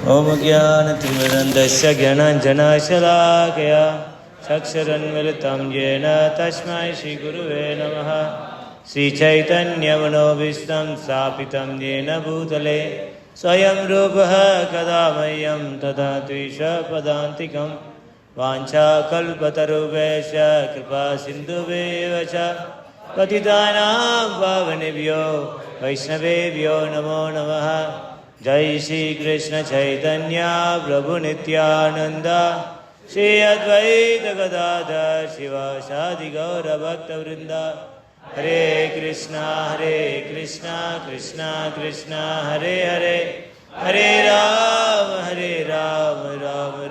ओम ज्ञानतिमिरन्धस्य ज्ञानाञ्जनशलाकया चक्षुरुन्मिलितं येन तस्मै श्रीगुरुवे नमः। श्रीचैतन्यमनोभीष्टं स्थापितं येन भूतले स्वयं रूपः कदा मह्यं ददाति स्वपदान्तिकं। वाञ्छाकल्पतरुभ्यश्च कृपासिन्धुभ्येव च पतितानां पावनेभ्यो वैष्णवेभ्यो नमो नमः। जय श्री कृष्ण चैतन्य प्रभु नित्यानंद श्री अद्वैत गदाधर शिवासादि गौर भक्तवृंद। हरे कृष्णा कृष्णा कृष्णा हरे हरे, हरे राम राम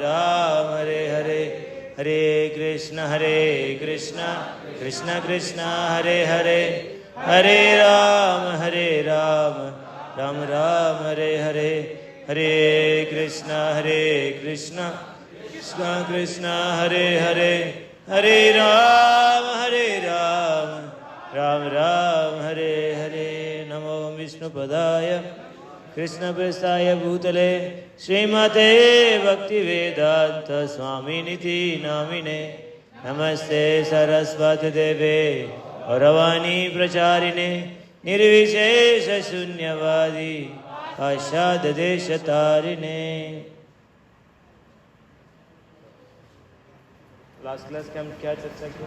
राम हरे हरे। हरे कृष्णा कृष्णा कृष्णा हरे हरे, हरे राम राम राम हरे हरे। हरे कृष्णा कृष्णा कृष्णा हरे हरे, हरे राम राम राम हरे हरे। नमो विष्णुपदाय कृष्णप्रेष्ठाय भूतले श्रीमते भक्तिवेदांत स्वामिनिति नामिने। नमस्ते सरस्वती देवे गौरवाणी प्रचारिणे निर्विशेष शून्यवादी आशाद देश तारिणे। लास्ट क्लास के हम क्या चर्चा की?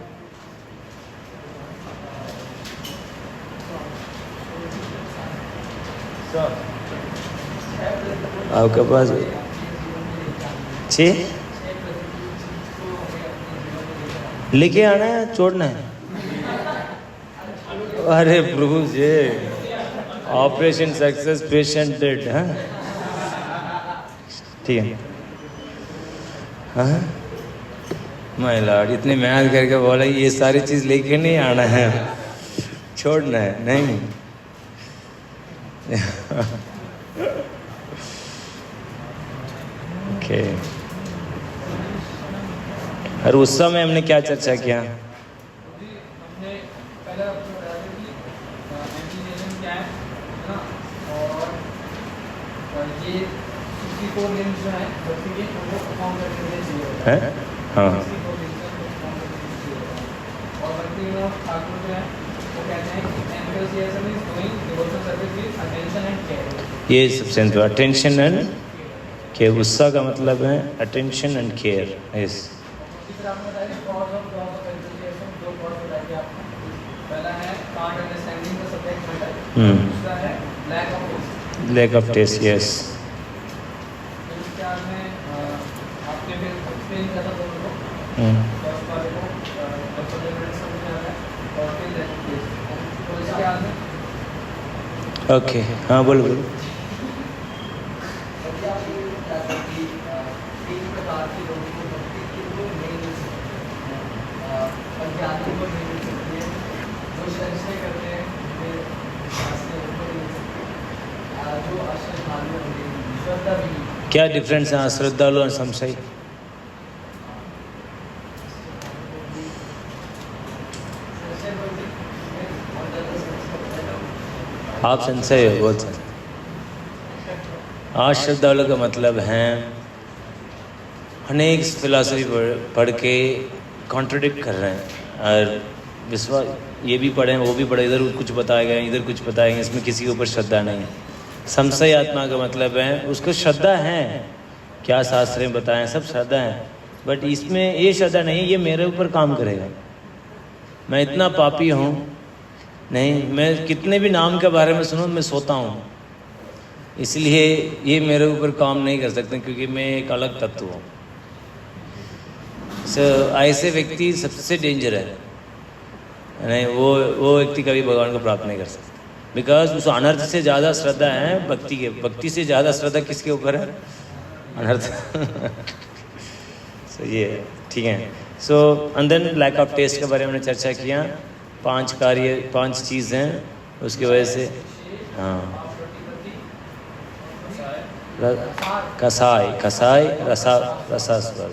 आपके पास लिखे आना है, छोड़ना है? अरे प्रभु जी, ऑपरेशन सक्सेस पेशेंट डेड। हाँ ठीक है। हाँ माय लॉर्ड, इतने मेहनत करके बोला ये सारी चीज लेके नहीं आना है, छोड़ना है। नहीं ओके। और उस समय हमने क्या चर्चा किया? हाँ ये सबसे अटेंशन एंड केयर। उत्साह का मतलब है attention and care. Yes, lack of taste. Yes, okay. हाँ बोलो बोलो। क्या डिफरेंस है श्रद्धालु और संशय? आप संशय हो बहुत सारे। आज श्रद्धालु का मतलब है अनेक फिलॉसफी पढ़ के कॉन्ट्रडिक्ट कर रहे हैं, और विश्वास ये भी पढ़े वो भी पढ़े, इधर कुछ बताया गया इधर कुछ बताया गया, इसमें किसी के ऊपर श्रद्धा नहीं है। संशय आत्मा का मतलब है उसको श्रद्धा है, क्या शास्त्र में बताएं सब श्रद्धा है, बट इसमें ये श्रद्धा नहीं ये मेरे ऊपर काम करेगा। मैं इतना पापी हूँ, नहीं मैं कितने भी नाम के बारे में सुनो मैं सोता हूँ, इसलिए ये मेरे ऊपर काम नहीं कर सकते क्योंकि मैं एक अलग तत्व हूँ। ऐसे व्यक्ति सबसे डेंजर है, नहीं वो व्यक्ति कभी भगवान को प्राप्त नहीं कर सकता, बिकॉज उस अनर्थ से ज़्यादा श्रद्धा है भक्ति के। भक्ति से ज़्यादा श्रद्धा किसके ऊपर है? अनर्थ। सो ये ठीक है। So and then lack of taste के बारे में चर्चा किया। 5 चीज़ हैं उसकी वजह से। हाँ, कसाय रसास्वर।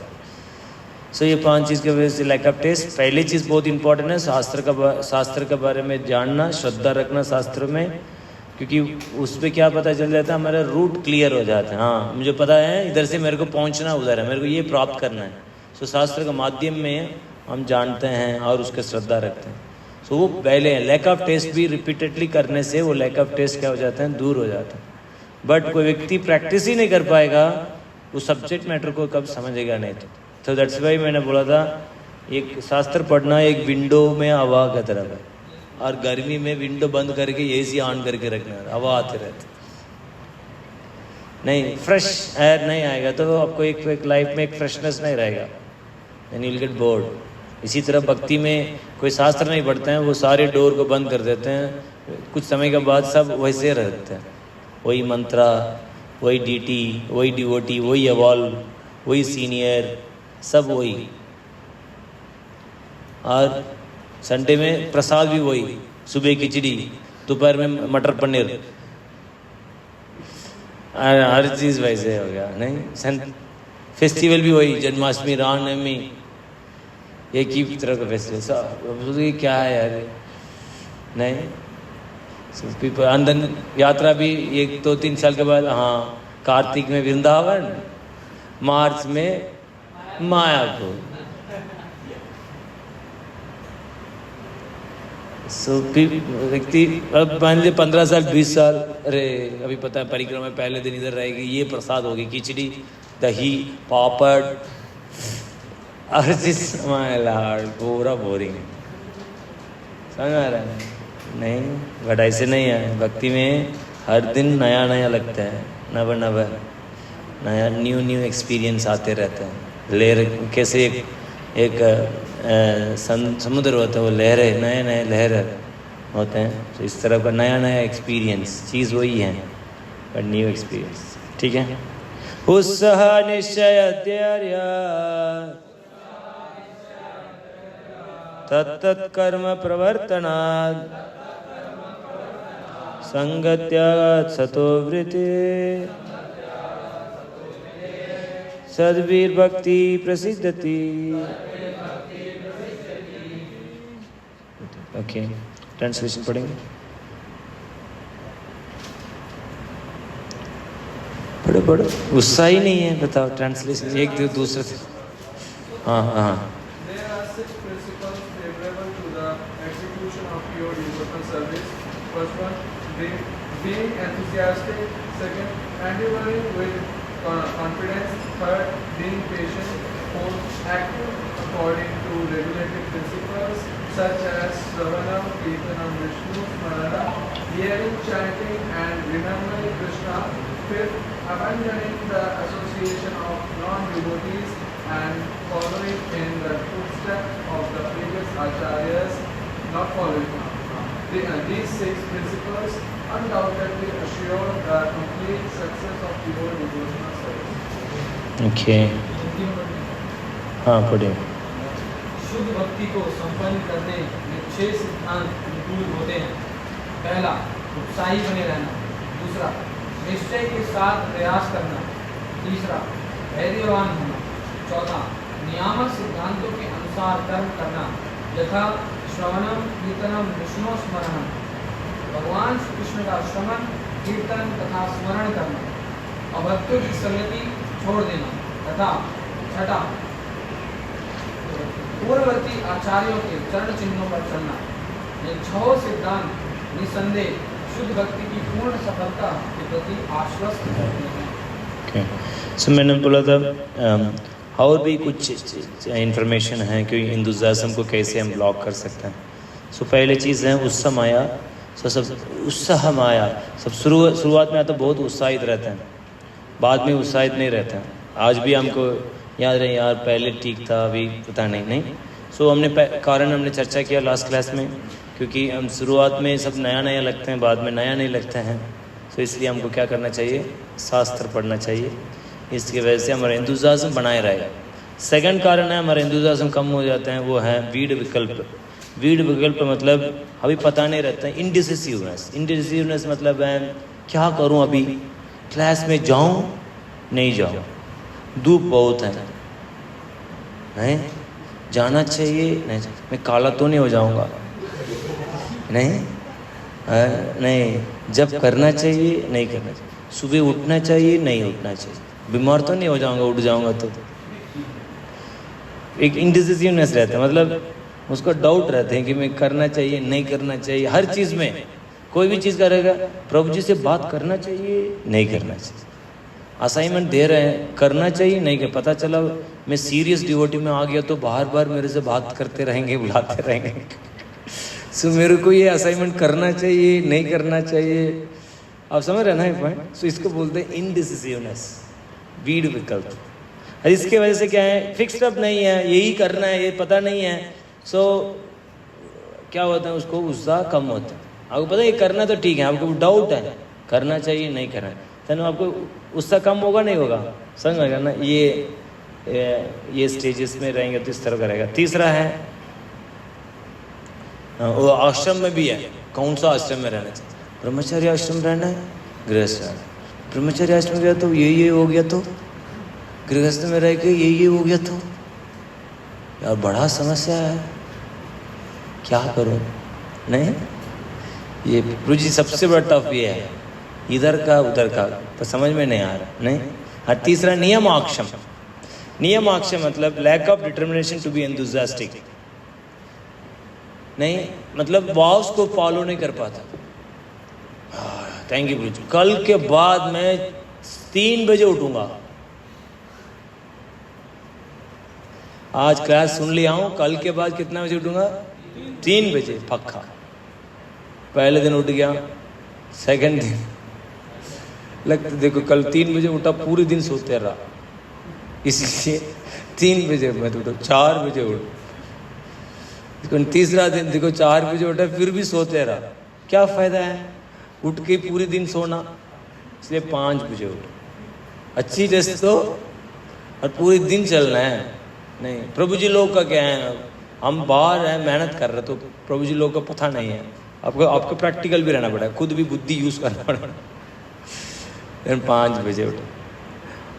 सो ये 5 चीज़ की वजह से लैक ऑफ टेस्ट। पहली चीज़ बहुत इंपॉर्टेंट है, शास्त्र के बारे में जानना, श्रद्धा रखना शास्त्र में। क्योंकि उस पर क्या पता चल जाता है, हमारा रूट क्लियर हो जाता है। हाँ, मुझे पता है इधर से मेरे को पहुंचना उधर है, मेरे को ये प्राप्त करना है। सो शास्त्र के माध्यम में हम जानते हैं और उसके श्रद्धा रखते हैं। सो वो पहले लैक ऑफ टेस्ट भी रिपीटेडली करने से वो लैक ऑफ टेस्ट क्या हो जाता है, दूर हो जाता है। बट कोई व्यक्ति प्रैक्टिस ही नहीं कर पाएगा, वो सब्जेक्ट मैटर को कब समझेगा नहीं। तो दैट्स वाई मैंने बोला था, एक शास्त्र पढ़ना एक विंडो में हवा की तरह है, और गर्मी में विंडो बंद करके एसी ऑन करके रखना, हवा आते रहते नहीं, फ्रेश एयर नहीं आएगा तो आपको एक लाइफ में एक फ्रेशनेस नहीं रहेगा, then you will get bored. इसी तरह भक्ति में कोई शास्त्र नहीं पढ़ते हैं, वो सारे डोर को बंद कर देते हैं, कुछ समय के बाद सब वैसे रहते हैं, वही मंत्रा, वही डीटी, वही डिवोटी, वही अवॉल्व, वही सीनियर, सब वही। और संडे में प्रसाद भी वही, सुबह खिचड़ी, दोपहर में मटर पनीर, हर चीज़ वैसे हो गया नहीं। फेस्टिवल भी वही, जन्माष्टमी, रामनवमी, एक ही तरह का फेस्टिवल। ये क्या है यार, नहीं। अंदर यात्रा भी 1-2-3 साल के बाद, हाँ, कार्तिक में वृंदावन, मार्च में मायापुर। व्यक्ति अब मान लीजिए 15 साल 20 साल, अरे अभी पता है परिक्रमा पहले दिन इधर रहेगी, ये प्रसाद होगी, खिचड़ी, दही, पापड़, हर चीज पूरा बोरिंग है, समझ आ रहा है नहीं। बट ऐसे नहीं है, भक्ति में हर दिन नया नया लगता है, नव नया न्यू एक्सपीरियंस आते रहते हैं। लहर कैसे एक समुद्र होता है, वो लहरें, नए नए लहर होते हैं, तो इस तरह का नया नया एक्सपीरियंस, चीज़ वही है बट न्यू एक्सपीरियंस। ठीक है। उत्साह निश्चय धैर्य तत्तत् कर्म प्रवर्तनात् संगत्यात् सतो वृत्ति सद्वीर भक्ति प्रसिद्धति। ओके, ट्रांसलेशन पढ़ेंगे। पढ़ो, गुस्सा ही नहीं है, बताओ ट्रांसलेशन एक दूसरे से। हाँ हाँ। Being enthusiastic, second, endeavoring with confidence, third, being patient, fourth, acting according to regulated principles such as Shravanam, Kirtanam, Vishnu, Smarana, hearing, chanting and remembering Krishna, fifth, abandoning the association of non-devotees and following in the footsteps of the previous acharyas, not following. These 6 principles undoubtedly assure the complete success of pure devotional service. Okay. हाँ पढ़े। शुद्ध भक्ति को संपन्न करने में 6 सिद्धांत अनुकूल होते हैं। पहला, उत्साही बने रहना। दूसरा, निश्चय के साथ प्रयास करना। तीसरा, धैर्यवान होना। चौथा, नियामक सिद्धांतों के अनुसार कर्म करना, यथा श्रवणम, कीर्तनम, विष्णु स्मरणम। भगवान श्री कृष्ण का श्रवण, कीर्तन तथा स्मरण करना, अभक्तों की संगति छोड़ देना, तथा छठा, पूर्ववर्ती आचार्यों के चरण चिन्हों पर चलना। ये 6 सिद्धांत निसंदेह शुद्ध भक्ति की पूर्ण सफलता के प्रति आश्वस्त करते हैं। सो मैंने बोला था और भी कुछ इन्फॉर्मेशन है कि एंथुसियाज्म को कैसे हम ब्लॉक कर सकते हैं। सो पहले चीज़ है उत्साह माया। सब उत्साह माया सब शुरुआत में तो बहुत उत्साहित रहते हैं, बाद में उत्साहित नहीं रहते हैं। आज भी हमको याद रहे यार पहले ठीक था, अभी पता नहीं। सो हमने कारण हमने चर्चा किया लास्ट क्लास में, क्योंकि हम शुरुआत में सब नया नया लगते हैं, बाद में नया नहीं लगते हैं। सो इसलिए हमको क्या करना चाहिए, शास्त्र पढ़ना चाहिए। इसकी वजह से हमारा एंथुसियाज्म बनाए रहेगा। सेकंड कारण है हमारा एंथुसियाज्म कम हो जाते हैं, वो है वीड विकल्प। वीड विकल्प मतलब अभी पता नहीं रहता है, इंडिसिसिवनेस मतलब है क्या करूं, अभी क्लास में जाऊं नहीं जाऊं, धूप बहुत है, नहीं जाना चाहिए, नहीं मैं काला तो नहीं हो जाऊंगा, नहीं जब करना चाहिए नहीं करना चाहिए, सुबह उठना चाहिए नहीं उठना चाहिए, बीमार तो नहीं हो जाऊंगा उठ जाऊंगा तो, एक इंडिसिसिवनेस रहता है, मतलब उसको डाउट रहते हैं कि मैं करना चाहिए नहीं करना चाहिए, हर चीज़ में कोई भी चीज़ करेगा प्रभु जी से बात करना चाहिए नहीं करना चाहिए, असाइनमेंट दे रहे हैं करना चाहिए नहीं कर, पता चला मैं सीरियस डिवोटी में आ गया तो बार बार मेरे से बात करते रहेंगे बुलाते रहेंगे सो मेरे को ये असाइनमेंट करना चाहिए नहीं करना चाहिए, आप समझ रहे ना ये पॉइंट। सो इसको बोलते हैं इनडिसिसिवनेस, वीड विकल्प। और इसके वजह से क्या है, फिक्स्ड अप नहीं है, यही करना है ये पता नहीं है, सो क्या होता है उसको उत्साह कम होता है। आपको पता है ये करना तो ठीक है, आपको डाउट है करना चाहिए नहीं करना, तो आपको उत्साह कम होगा नहीं होगा, समझ में ना। ये स्टेजेस में रहेंगे तो इस तरह करेगा। तीसरा है वो आश्रम में भी है, कौन सा आश्रम में रहना चाहिए, ब्रह्मचर्य आश्रम रहना है गृहस्थ, ब्रह्मचर्य आश्रम गया तो ये हो गया, तो गृहस्थ में रह के ये हो गया, तो यार बड़ा समस्या है, क्या करूं। नहीं ये प्रभु जी सबसे बड़ा टफ ये है, इधर का उधर का तो समझ में नहीं आ रहा। नहीं। और तीसरा नियम आक्षम, नियम आक्षम मतलब lack of determination to be enthusiastic, नहीं मतलब वाव्स को फॉलो नहीं कर पाता। थैंक यू प्रभु जी, कल के बाद मैं 3 बजे उठूंगा, आज क्लास सुन लिया हूं, कल के बाद कितना बजे उठूंगा, 3 बजे पक्का। पहले दिन उठ गया, सेकंड दिन लगता देखो कल 3 बजे उठा, पूरे दिन सोते रहा, इसलिए 3 बजे मैं उठा, 4 बजे उठ। तीसरा दिन देखो 4 बजे उठा, फिर भी सोते रहा, क्या फायदा है उठ के पूरे दिन सोना, इसलिए 5 बजे उठ। अच्छी रेस्ट तो और पूरे दिन चलना है। नहीं प्रभु जी लोग का क्या है, हम बाहर हैं मेहनत कर रहे, तो प्रभु जी लोग का पता नहीं है, आपको प्रैक्टिकल भी रहना पड़ेगा, खुद भी बुद्धि यूज करना पड़ेगा। 5 बजे उठे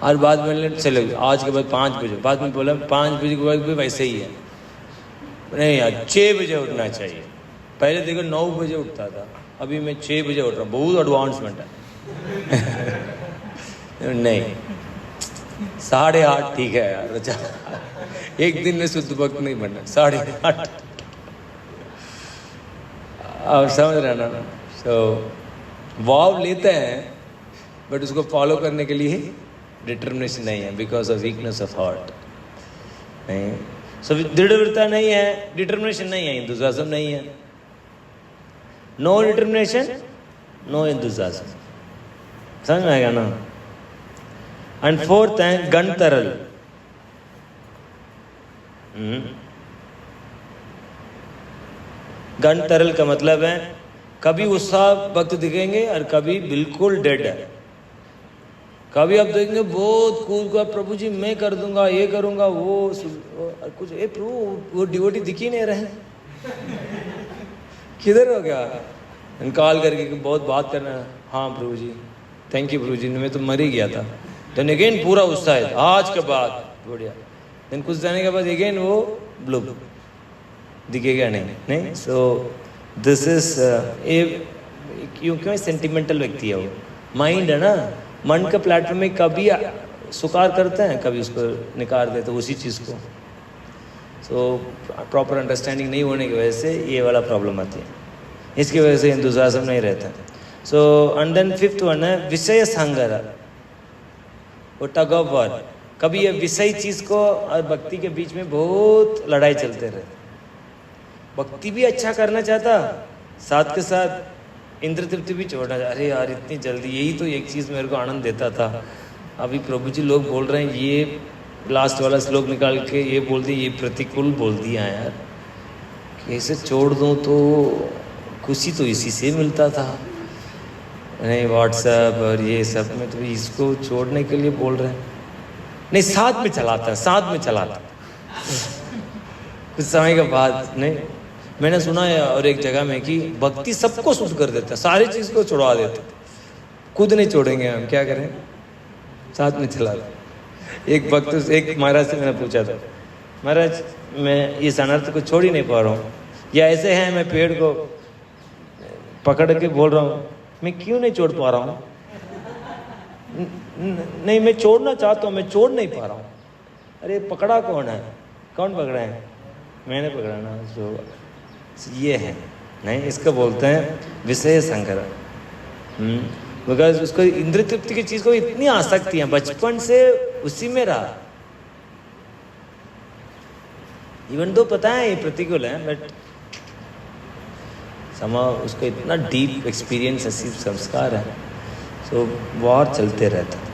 और बाद में चले आज के बाद 5 बजे, बाद में बोला 5 बजे के बाद भी वैसे ही है, नहीं यार 6 बजे उठना चाहिए। पहले देखो 9 बजे उठता था, अभी मैं 6 बजे उठ रहा हूँ, बहुत एडवांसमेंट है। नहीं 8:30 ठीक है यार, अच्छा एक दिन में शुद्ध भक्त नहीं बनना, 8:30 आप समझ रहे ना। सो वाव लेते हैं बट उसको फॉलो करने के लिए डिटर्मिनेशन नहीं है, because of weakness of heart. नहीं सो दृढ़ता नहीं है, डिटर्मिनेशन नहीं है, एंथुसियाज्म नहीं है। नो डिटर्मिनेशन नो एंथुसियाज्म, समझ में आएगा ना। एंड फोर्थ है गणतरल, गणतरल का मतलब है कभी उत्साह भक्त दिखेंगे और कभी बिल्कुल डेड है। कभी आप देखेंगे बहुत कूद का, प्रभु जी मैं कर दूंगा, ये करूंगा, वो कुछ प्रभु वो डिवोटी दिख ही नहीं रहे, किधर हो गया, कॉल करके बहुत बात करना, हाँ प्रभु जी थैंक यू प्रभु जी, मैं तो मर ही गया था, देन अगेन पूरा उत्साह है आज के बाद बढ़िया, देन कुछ जाने के बाद अगेन वो ब्लू दिखेगा नहीं। सो दिस इज क्यों सेंटिमेंटल व्यक्ति है वो, माइंड है ना, मन का प्लेटफॉर्म में कभी स्वीकार करते हैं, कभी उसको निकाल देते उसी चीज़ को। सो प्रॉपर अंडरस्टैंडिंग नहीं होने की वजह से ये वाला प्रॉब्लम आती है, इसकी वजह से एंथुसियाज्म नहीं रहता। So and then fifth one है विषय संगर, वो टग ऑफ वॉर, कभी ये विषय चीज़ को और भक्ति के बीच में बहुत लड़ाई चलते रहे। भक्ति भी अच्छा करना चाहता, साथ के साथ इंद्र तृप्ति भी छोड़ना, अरे यार इतनी जल्दी, यही तो एक चीज़ मेरे को आनंद देता था, अभी प्रभु जी लोग बोल रहे हैं ये लास्ट वाला श्लोक निकाल के ये बोल दिया, ये प्रतिकूल बोल दिया यार, कैसे छोड़ दूँ, तो खुशी तो इसी से मिलता था, नहीं व्हाट्सएप और ये सब में, तो इसको छोड़ने के लिए बोल रहे हैं। नहीं साथ में चलाता, साथ में चलाता कुछ समय के बाद। नहीं मैंने सुना है और एक जगह में कि भक्ति सबको शुद्ध कर देता है, सारी चीज़ को छुड़वा देता, खुद नहीं छोड़ेंगे हम, क्या करें, साथ में चला। एक भक्त एक महाराज से मैंने पूछा था, महाराज मैं इस अनर्थ को छोड़ ही नहीं पा रहा हूँ, या ऐसे हैं मैं पेड़ को पकड़ के बोल रहा हूँ मैं क्यों नहीं छोड़ पा रहा हूँ? नहीं, मैं छोड़ना चाहता हूँ, मैं छोड़ नहीं पा रहा हूँ। अरे पकड़ा कौन है? कौन पकड़ा है? मैंने पकड़ा ना। जो ये है नहीं, इसको बोलते हैं विषय संग्रह। बिकॉज उसको इंद्र तृप्ति की चीज को इतनी आसक्ति है, बचपन से उसी में रहा। इवन तो पता है ये प्रतिकूल है, बट समा उसको इतना डीप एक्सपीरियंस ऐसी संस्कार है, तो वॉर चलते रहता है।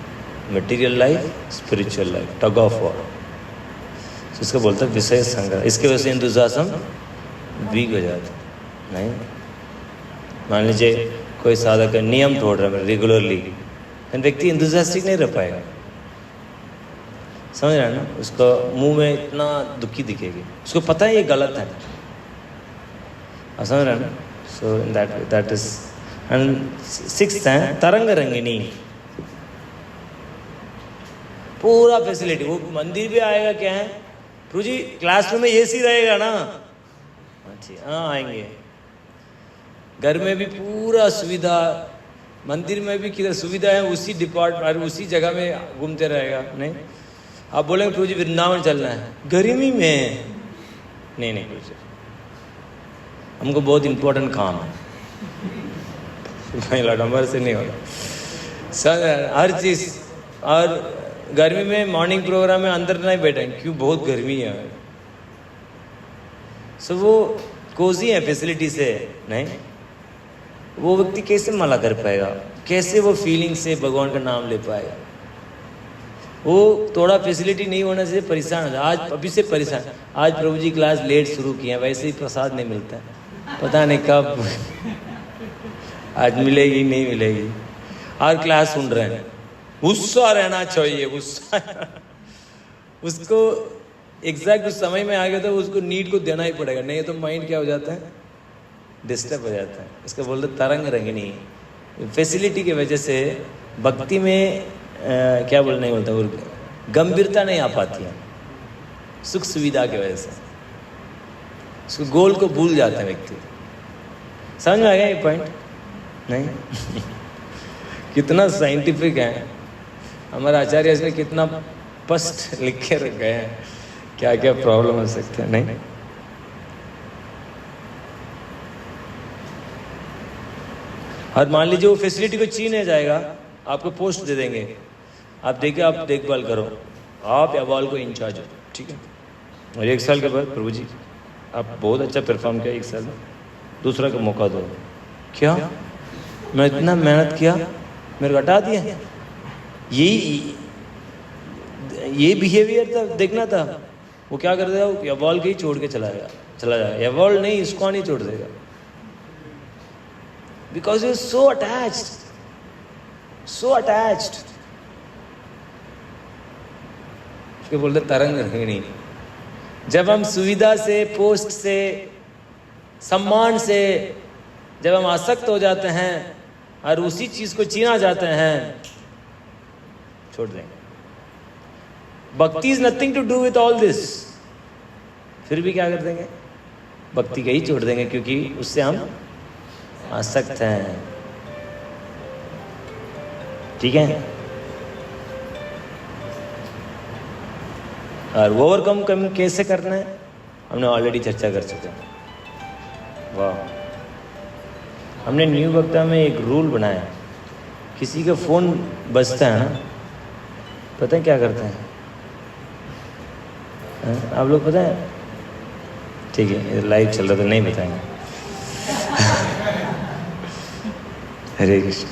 Material life, spiritual life, tug of war. तो इसको बोलते हैं विषय संग्रह। इसके वजह से एंथुसियाज्म वीक हो जाता नहीं। मान लीजिए कोई साधक नियम तोड़ रहा है रेगुलरली, व्यक्ति एंथुसियास्टिक नहीं रह पाएगा। समझ रहे हैं ना? उसको मुंह में इतना दुखी दिखेगी, उसको पता है ये गलत है। समझ रहे हैं ना? So that is. And sixth है तरंग रंगिनी। पूरा फैसिलिटी, वो मंदिर भी आएगा क्या है प्रभु जी, क्लासरूम में एसी रहेगा ना? अच्छा हाँ आएंगे। घर में भी पूरा सुविधा, मंदिर में भी किधर सुविधा है, उसी डिपार्टमेंट उसी जगह में घूमते रहेगा। नहीं, आप बोलेंगे प्रभु जी वृंदावन चलना है, गर्मी में नहीं प्रभु जी हमको बहुत इंपॉर्टेंट काम है। लड़म्बर से नहीं होगा सर, हर चीज। और गर्मी में मॉर्निंग प्रोग्राम में अंदर नहीं बैठेंगे, क्यों? बहुत गर्मी है। सो वो कोजी है फैसिलिटी से नहीं, वो व्यक्ति कैसे माला कर पाएगा? कैसे वो फीलिंग से भगवान का नाम ले पाएगा? वो थोड़ा फैसिलिटी नहीं होने से परेशान है। आज अभी से परेशान, आज प्रभु जी क्लास लेट शुरू किए, वैसे ही प्रसाद नहीं मिलता है, पता नहीं कब आज मिलेगी नहीं मिलेगी। और क्लास सुन रहे हैं, गुस्सा रहना चाहिए, गुस्सा उसको एग्जैक्ट उस समय में आ गया तो उसको नीड को देना ही पड़ेगा, नहीं तो माइंड क्या हो जाता है, डिस्टर्ब हो जाता है। इसको बोलते तरंग रंगिनी। फैसिलिटी की वजह से भक्ति में क्या बोलना बोलता है, गंभीरता नहीं आ पाती है। सुख सुविधा की वजह से उसको गोल को भूल जाता है व्यक्ति। समझ में आ गया ये पॉइंट? नहीं कितना साइंटिफिक है हमारा आचार्य, इसमें कितना स्पष्ट लिख के रख गए हैं क्या क्या प्रॉब्लम हो सकते हैं। नहीं और मान लीजिए वो फैसिलिटी को छीने जाएगा, आपको पोस्ट दे देंगे, आप देखिए आप देखभाल करो, आप अवाल को इंचार्ज हो, ठीक है? और 1 साल के बाद प्रभु जी आप बहुत अच्छा परफॉर्म किया 1 साल में, दूसरा का मौका दो। क्या मैं इतना मेहनत किया, मेरे को हटा दिया? ये बिहेवियर था, देखना था। वो क्या कर देगा, वो अवाल के ही छोड़ के चला जाएगा। अवाल नहीं, इसको नहीं छोड़ देगा, बिकॉज यू सो अटैच्ड। उसके बोलते तरंग रंगिनी। जब हम सुविधा से, पोस्ट से, सम्मान से जब हम आसक्त हो जाते हैं और उसी चीज को छीना जाते हैं, छोड़ देंगे। Bhakti is nothing to do with all this. फिर भी क्या कर देंगे, भक्ति का ही छोड़ देंगे, क्योंकि उससे हम आसक्त हैं। ठीक है? और ओवरकम कैसे करना है हमने ऑलरेडी चर्चा कर चुके हैं। वाह, हमने न्यू भक्ता में एक रूल बनाया, किसी का फोन बजता है ना, पता है क्या करते हैं? आप लोग पता है? ठीक है, लाइव चल रहा था, नहीं बताएंगे। हरे कृष्ण।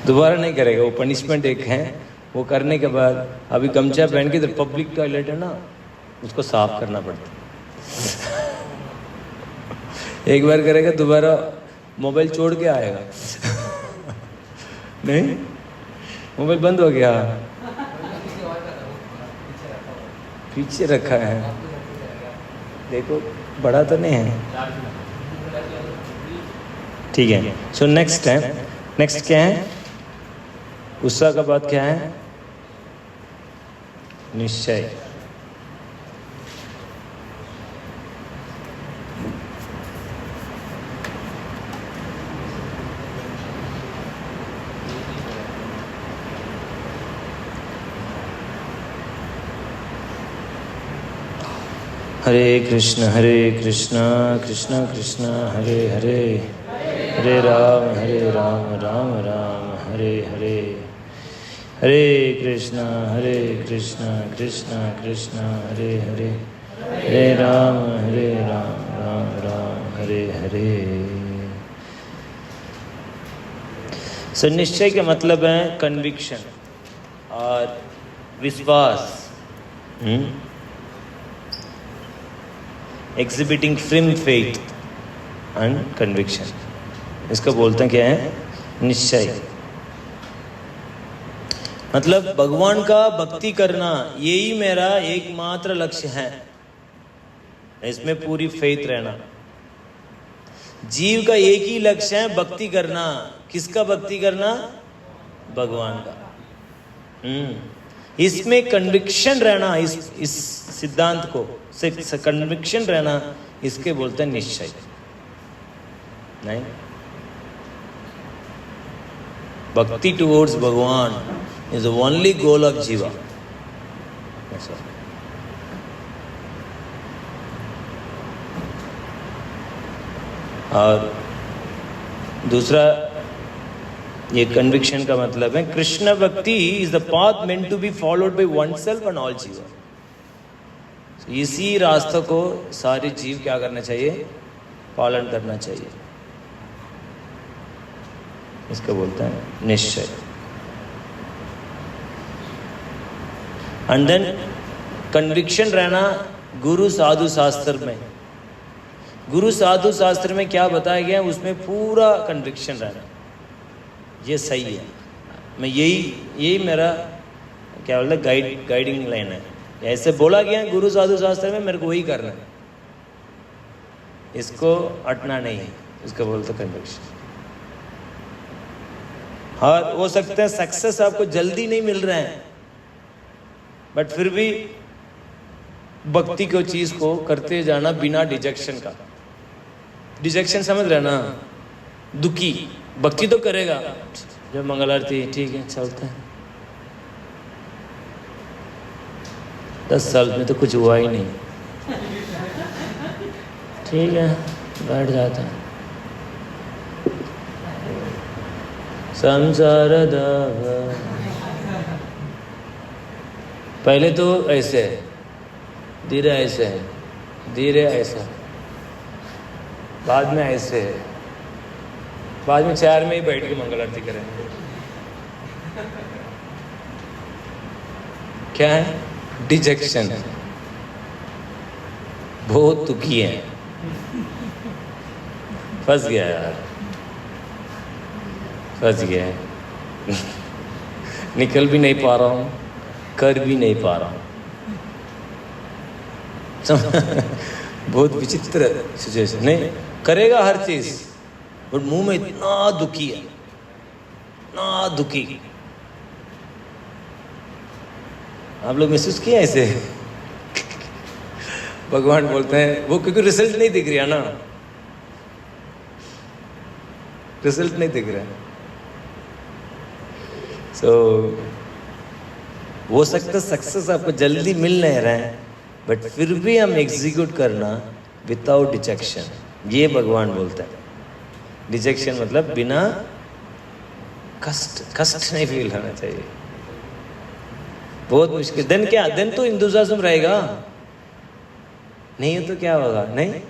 दोबारा नहीं करेगा, वो पनिशमेंट एक है, वो करने के बाद अभी गमछा पहन के तो पब्लिक टॉयलेट है ना, उसको साफ करना पड़ता है। एक बार करेगा, दोबारा मोबाइल छोड़ के आएगा। नहीं, मोबाइल बंद हो गया, पीछे रखा है, देखो बड़ा तो नहीं है। ठीक है, सो नेक्स्ट है, नेक्स्ट क्या है? उत्साह का बात क्या है? निश्चय। हरे कृष्ण कृष्ण कृष्ण हरे हरे, हरे राम राम राम हरे हरे, हरे कृष्ण कृष्ण कृष्ण हरे हरे, हरे राम राम राम हरे हरे। सो निश्चय का मतलब है कन्विक्शन और विश्वास, exhibiting firm faith and conviction, इसको बोलते हैं क्या है, निश्चय। मतलब भगवान का भक्ति करना यही मेरा एकमात्र लक्ष्य है, इसमें पूरी फेथ रहना। जीव का एक ही लक्ष्य है भक्ति करना। किसका भक्ति करना? भगवान का। इसमें कन्विक्शन रहना, इस सिद्धांत को से कन्विक्शन रहना, इसके बोलते हैं निश्चय। नहीं, भक्ति टुवर्ड्स भगवान is the only goal of jiva. That's all. और दूसरा ये कन्विक्शन का मतलब है Krishna bhakti is the path meant to be followed by one self and all jiva. इसी रास्ते को सारे जीव क्या करना चाहिए? पालन करना चाहिए। इसको बोलते हैं निश्चय। एंड देन कन्विक्शन रहना गुरु साधु शास्त्र में। गुरु साधु शास्त्र में क्या बताया गया है उसमें पूरा कन्विक्शन रहना, ये सही है। मैं यही मेरा क्या बोलते गाइडिंग लाइन है। ऐसे बोला गया है गुरु साधु शास्त्र में, मेरे को वही करना है, इसको हटना नहीं है, इसको बोलते कन्विक्शन। और हो सकता है सक्सेस आपको जल्दी नहीं मिल रहा है, बट फिर भी भक्ति को चीज को करते जाना बिना डिजेक्शन का। डिजेक्शन समझ रहे ना? दुखी भक्ति तो करेगा, जब मंगल आरती ठीक है चलते हैं, 10 साल में तो कुछ हुआ ही नहीं, ठीक है बैठ जाता है। संसार दावा पहले तो ऐसे है, धीरे ऐसे है, धीरे ऐसा, बाद में ऐसे है, बाद में चेयर में ही बैठ के मंगल आरती करेंगे। क्या है? डिजेक्शन। बहुत दुखी है, फंस गया यार, फंस गया है। निकल भी नहीं पा रहा हूँ, कर भी नहीं पा रहा हूँ। बहुत विचित्र सिचुएशन। नहीं करेगा हर चीज, बट मुंह में इतना दुखी है, इतना दुखी। आप लोग महसूस किया ऐसे? भगवान बोलते हैं वो क्योंकि रिजल्ट नहीं दिख रहा ना, रिजल्ट नहीं दिख रहा। सो हो सकता है सक्सेस आपको जल्दी मिल नहीं रहा है, बट फिर भी हम एग्जीक्यूट करना विदाउट डिजेक्शन, ये भगवान बोलता है। डिजेक्शन मतलब बिना कष्ट नहीं फील होना चाहिए, बहुत मुश्किल। देन क्या? देन तो इंतुजाज्म रहेगा, नहीं है तो क्या होगा? नहीं,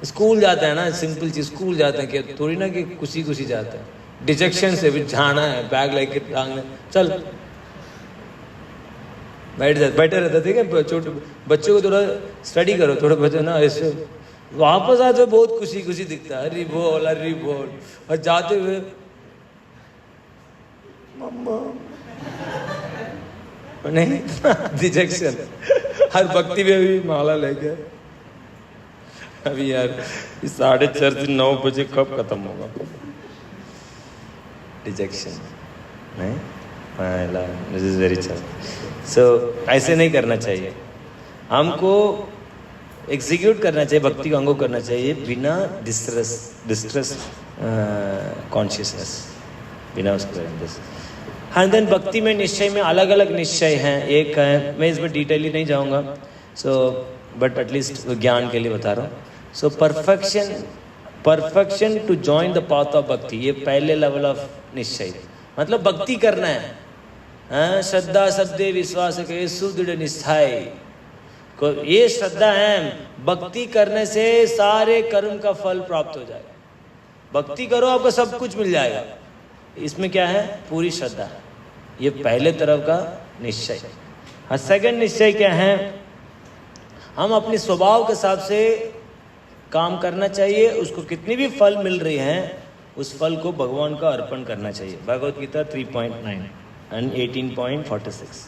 स्कूल जाता है ना, सिंपल चीज, स्कूल जाते हैं क्या थोड़ी ना कि खुशी खुशी जाता है। डिजेक्शन से भी जाना है, बैग लेके टांगने चल बैठे रहता। ठीक है, छोटे बच्चों को थोड़ा स्टडी करो, थोड़ा बच्चे ना ऐसे वापस आते बहुत खुशी खुशी दिखता है, हरी बोल, और जाते हुए मम्मा नहीं, डिजेक्शन। हर भक्ति में भी माला लेके अभी यार 4:30 से 9 बजे कब खत्म होगा? डिजेक्शन नहीं, दिस इज वेरी चल। सो ऐसे नहीं करना चाहिए, हमको एग्जीक्यूट करना चाहिए, भक्ति को अंगों करना चाहिए बिना डिस्ट्रेस कॉन्शियसनेस, बिना उसको। हाँ, देन भक्ति में निश्चय में अलग अलग निश्चय हैं। एक है, मैं इसमें डिटेली नहीं जाऊंगा। सो बट एटलीस्ट ज्ञान के लिए बता रहा हूँ। So perfection to join the path of bhakti, ये पहले लेवल ऑफ निश्चय, मतलब भक्ति करना है। हाँ, श्रद्धा शब्दे विश्वास के सुदृढ़ निष्ठाय को, ये श्रद्धा है, भक्ति करने से सारे कर्म का फल प्राप्त हो जाएगा। भक्ति करो आपको सब कुछ मिल जाएगा, इसमें क्या है? पूरी श्रद्धा। ये पहले तरफ का निश्चय। हाँ, सेकंड निश्चय क्या है? हम अपने स्वभाव के हिसाब से काम करना चाहिए, उसको कितनी भी फल मिल रही हैं उस फल को भगवान का अर्पण करना चाहिए। भगवत गीता 3.9 एंड 18.46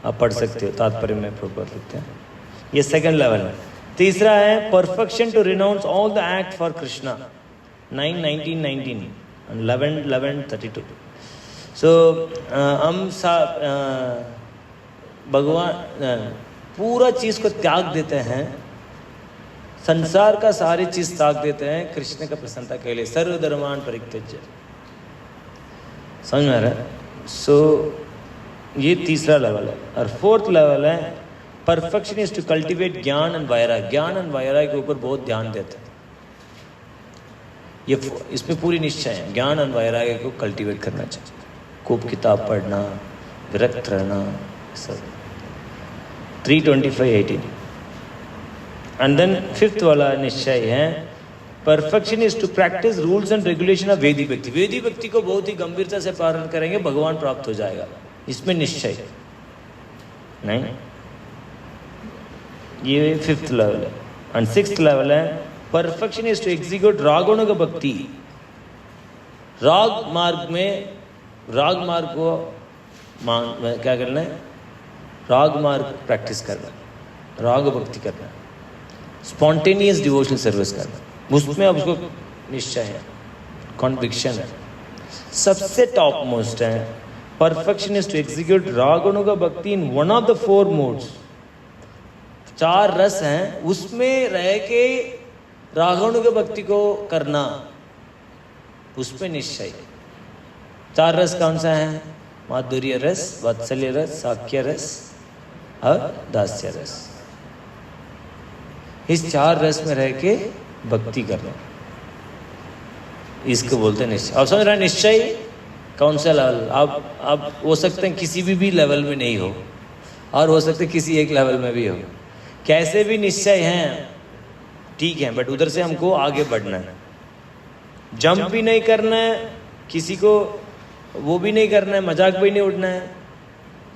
आप पढ़ सकते हो, तात्पर्य में प्रॉपर लिखते हैं। ये सेकंड लेवल है। तीसरा है perfection to renounce all the act for Krishna 9:19-19 and 11:32। So हम भगवान पूरा चीज को त्याग देते हैं, संसार का सारी चीज त्याग देते हैं कृष्ण का प्रसन्नता के लिए। सर्वधर्मान परित्यज्य, समझ में आ रहा है? सो ये तीसरा लेवल है। और फोर्थ लेवल है परफेक्शन इज टू कल्टिवेट ज्ञान एंड वैराग्य। ज्ञान एंड वैराग्य के ऊपर बहुत ध्यान देते हैं। ये इसमें पूरी निश्चय है, ज्ञान एंड वैराग्य को कल्टिवेट करना चाहिए। खूब किताब पढ़ना, विरक्त रहना, सब। 3:25-18। एंड देन फिफ्थ वाला निश्चय है perfection is to practice rules and regulation of Vedic bhakti. वैदिक भक्ति को बहुत ही गंभीरता से पालन करेंगे, भगवान प्राप्त हो जाएगा, इसमें निश्चय नहीं। ये फिफ्थ लेवल है। एंड सिक्स्थ लेवल है परफेक्शन इज टू एग्जीक्यूट रागुण का भक्ति। राग मार्ग को क्या करना है? राग मार्ग प्रैक्टिस करना, राग भक्ति करना, स्पॉन्टेनियस डिवोशनल सर्विस करना, उसमें अब उसको निश्चय है, कॉन्विक्शन है। सबसे टॉप मोस्ट है परफेक्शन इज टू एग्जीक्यूट रागुण का भक्ति in one of the 4 modes. 4 रस हैं, उसमें रह के रागुण के भक्ति को करना, उसमें निश्चय। 4 रस कौन सा है? माधुर्य रस, वात्सल्य रस, साख्य रस और दास्य रस। इस 4 रस में रह के भक्ति करना, इसको बोलते हैं निश्चय। अब समझ रहे हैं निश्चय कौन सा लेवल? आप हो सकते हैं किसी भी लेवल में नहीं हो, और हो सकते किसी एक लेवल में भी हो। कैसे भी निश्चय हैं ठीक है, बट उधर से हमको आगे बढ़ना है। जंप भी नहीं करना है, किसी को वो भी नहीं करना है, मजाक भी नहीं उड़ना है।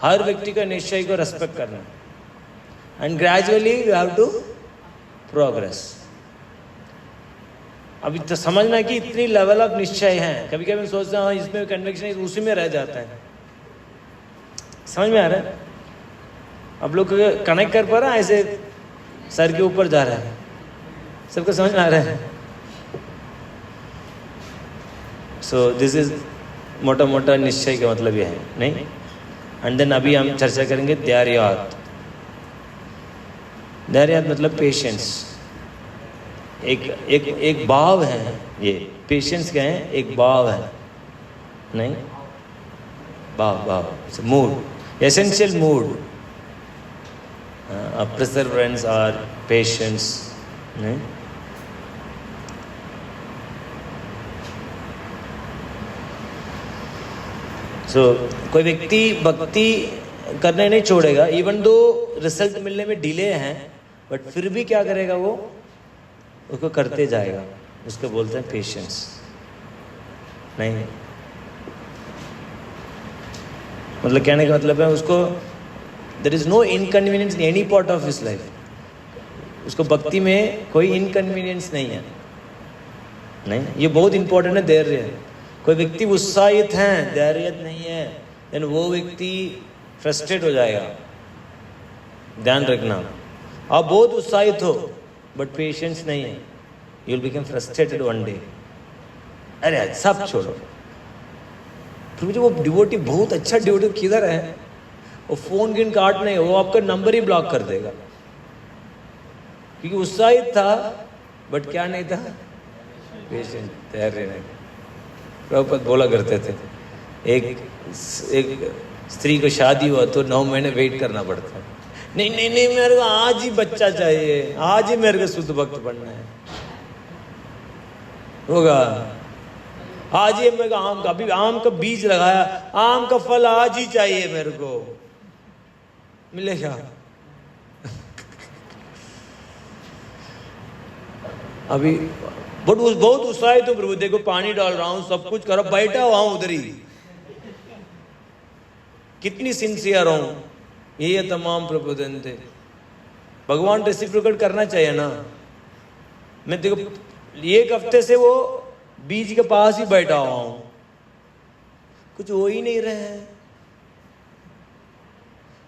हर व्यक्ति का निश्चय को रेस्पेक्ट करना है and gradually you have to progress. अभी तो समझना कि इतनी लेवल ऑफ निश्चय हैं। कभी कभी सोचते हैं हाँ इसमें कन्विक्शन, उसी में रह जाता है। समझ में आ रहा है? अब लोग कनेक्ट कर पा रहा है, ऐसे सर के ऊपर जा रहा है, सबको समझ में आ रहा है? सो दिस इज मोटा मोटा निश्चय का मतलब यह है, नहीं? एंड देन अभी हम चर्चा करेंगे धैर्यात। धैर्यात मतलब पेशेंस। एक भाव है, ये पेशेंस क्या है? एक भाव है, नहीं? भाव मूड, एसेंशियल मूड। perseverance और पेशेंस, नहीं? कोई व्यक्ति भक्ति करने नहीं छोड़ेगा, इवन दो रिजल्ट मिलने में डिले है, बट फिर भी क्या करेगा? वो उसको करते जाएगा, उसको बोलते हैं पेशेंस, नहीं? मतलब कहने का मतलब है उसको there is no inconvenience in any part of his life. उसको भक्ति में कोई इनकन्वीनियंस नहीं है, नहीं? ये बहुत इंपॉर्टेंट है, धैर्य। कोई व्यक्ति उत्साहित है, धैर्य नहीं है, देन वो व्यक्ति फ्रस्ट्रेट हो जाएगा। ध्यान रखना, आप बहुत उत्साहित हो बट पेशेंस नहीं है, you will become frustrated one day. अरे सब छोड़ो, फिर मुझे वो डिवोटी बहुत अच्छा डिवोटी किधर है, वो फोन गिन काट नहीं, वो आपका नंबर ही ब्लॉक कर देगा, क्योंकि उत्साहित था बट क्या नहीं था? पेशेंस, धैर्य नहीं। प्रभुपद बोला करते थे, एक स्त्री को शादी हुआ तो 9 महीने वेट करना पड़ता है। नहीं नहीं नहीं, मेरे को आज ही बच्चा चाहिए, आज ही मेरे को शुद्ध भक्त बनना है, होगा आज ही। मेरे को आम का, अभी आम का बीज लगाया, आम का फल आज ही चाहिए मेरे को, मिलेगा? अभी बहुत उत्साहित हूँ प्रभु, देखो पानी डाल रहा हूं, सब कुछ कर, बैठा हुआ हूं उधर ही, कितनी सिंसियर हूं। ये तमाम प्रबोधन थे। भगवान रेसिप्रोकेट करना चाहिए ना। मैं देखो एक हफ्ते से वो बीज के पास ही बैठा हुआ हूं, कुछ हो ही नहीं रहे हैं।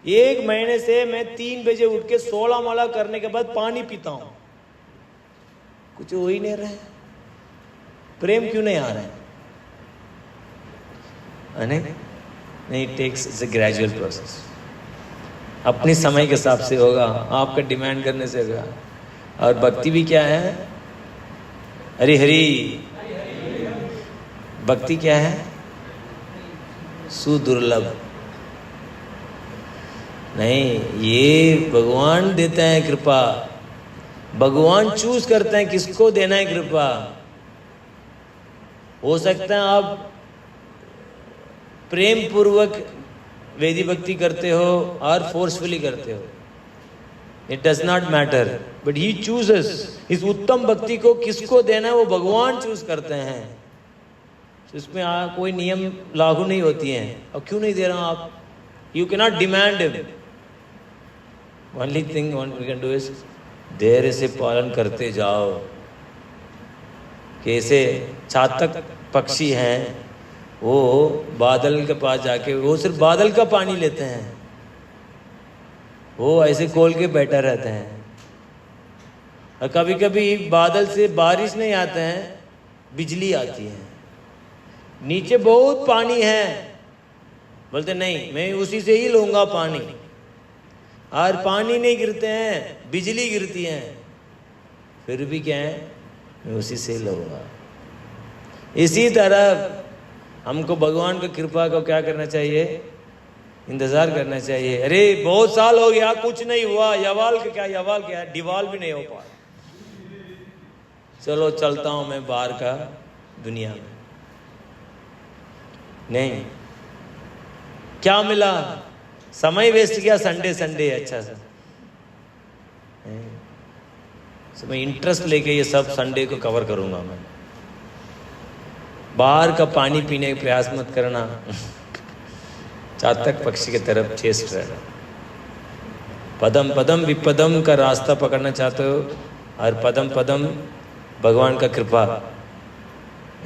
एक महीने से मैं 3 बजे उठ के 16 माला करने के बाद पानी पीता हूं, कुछ हो ही नहीं रहे। प्रेम क्यों नहीं आ रहा है? नहीं, takes it's a gradual process. अपने समय के हिसाब से होगा, आपका डिमांड करने से होगा। और भक्ति भी क्या है? हरि हरि। भक्ति क्या है? सुदुर्लभ। नहीं, ये भगवान देते हैं कृपा, भगवान चूज करते हैं किसको देना है कृपा। हो सकता है आप प्रेम पूर्वक वेदी भक्ति करते हो और फोर्सफुली करते हो, it does not matter, but he chooses. इस उत्तम भक्ति को किसको देना है वो भगवान चूज करते हैं। इसमें कोई नियम लागू नहीं होती हैं। और क्यों नहीं दे रहा हूं आप? You can not demand him. Only thing we can do is धैर्य से पालन करते जाओ। कैसे चातक पक्षी हैं, वो बादल के पास जाके वो सिर्फ बादल का पानी लेते हैं, वो ऐसे खोल के बैठा रहते हैं। और कभी कभी बादल से बारिश नहीं आते हैं, बिजली आती है। नीचे बहुत पानी है, बोलते नहीं मैं उसी से ही लूंगा पानी। और पानी नहीं गिरते हैं, बिजली गिरती है, फिर भी क्या है, मैं उसी से ही लूंगा। इसी तरह हमको भगवान की कृपा को क्या करना चाहिए? इंतजार करना चाहिए। अरे बहुत साल हो गया, कुछ नहीं हुआ, यवाल का क्या, यवाल क्या है, डिवाल भी नहीं हो पाया, चलो चलता हूं मैं बाहर का दुनिया में। नहीं, क्या मिला? समय वेस्ट किया, संडे अच्छा सा। तो मैं इंटरेस्ट लेके ये सब संडे को कवर करूंगा मैं। बाहर का पानी पीने का प्रयास मत करना, चातक पक्षी की तरफ चेस्ट रहना। पदम पदम विपदम का रास्ता पकड़ना चाहते हो, और पदम पदम भगवान का कृपा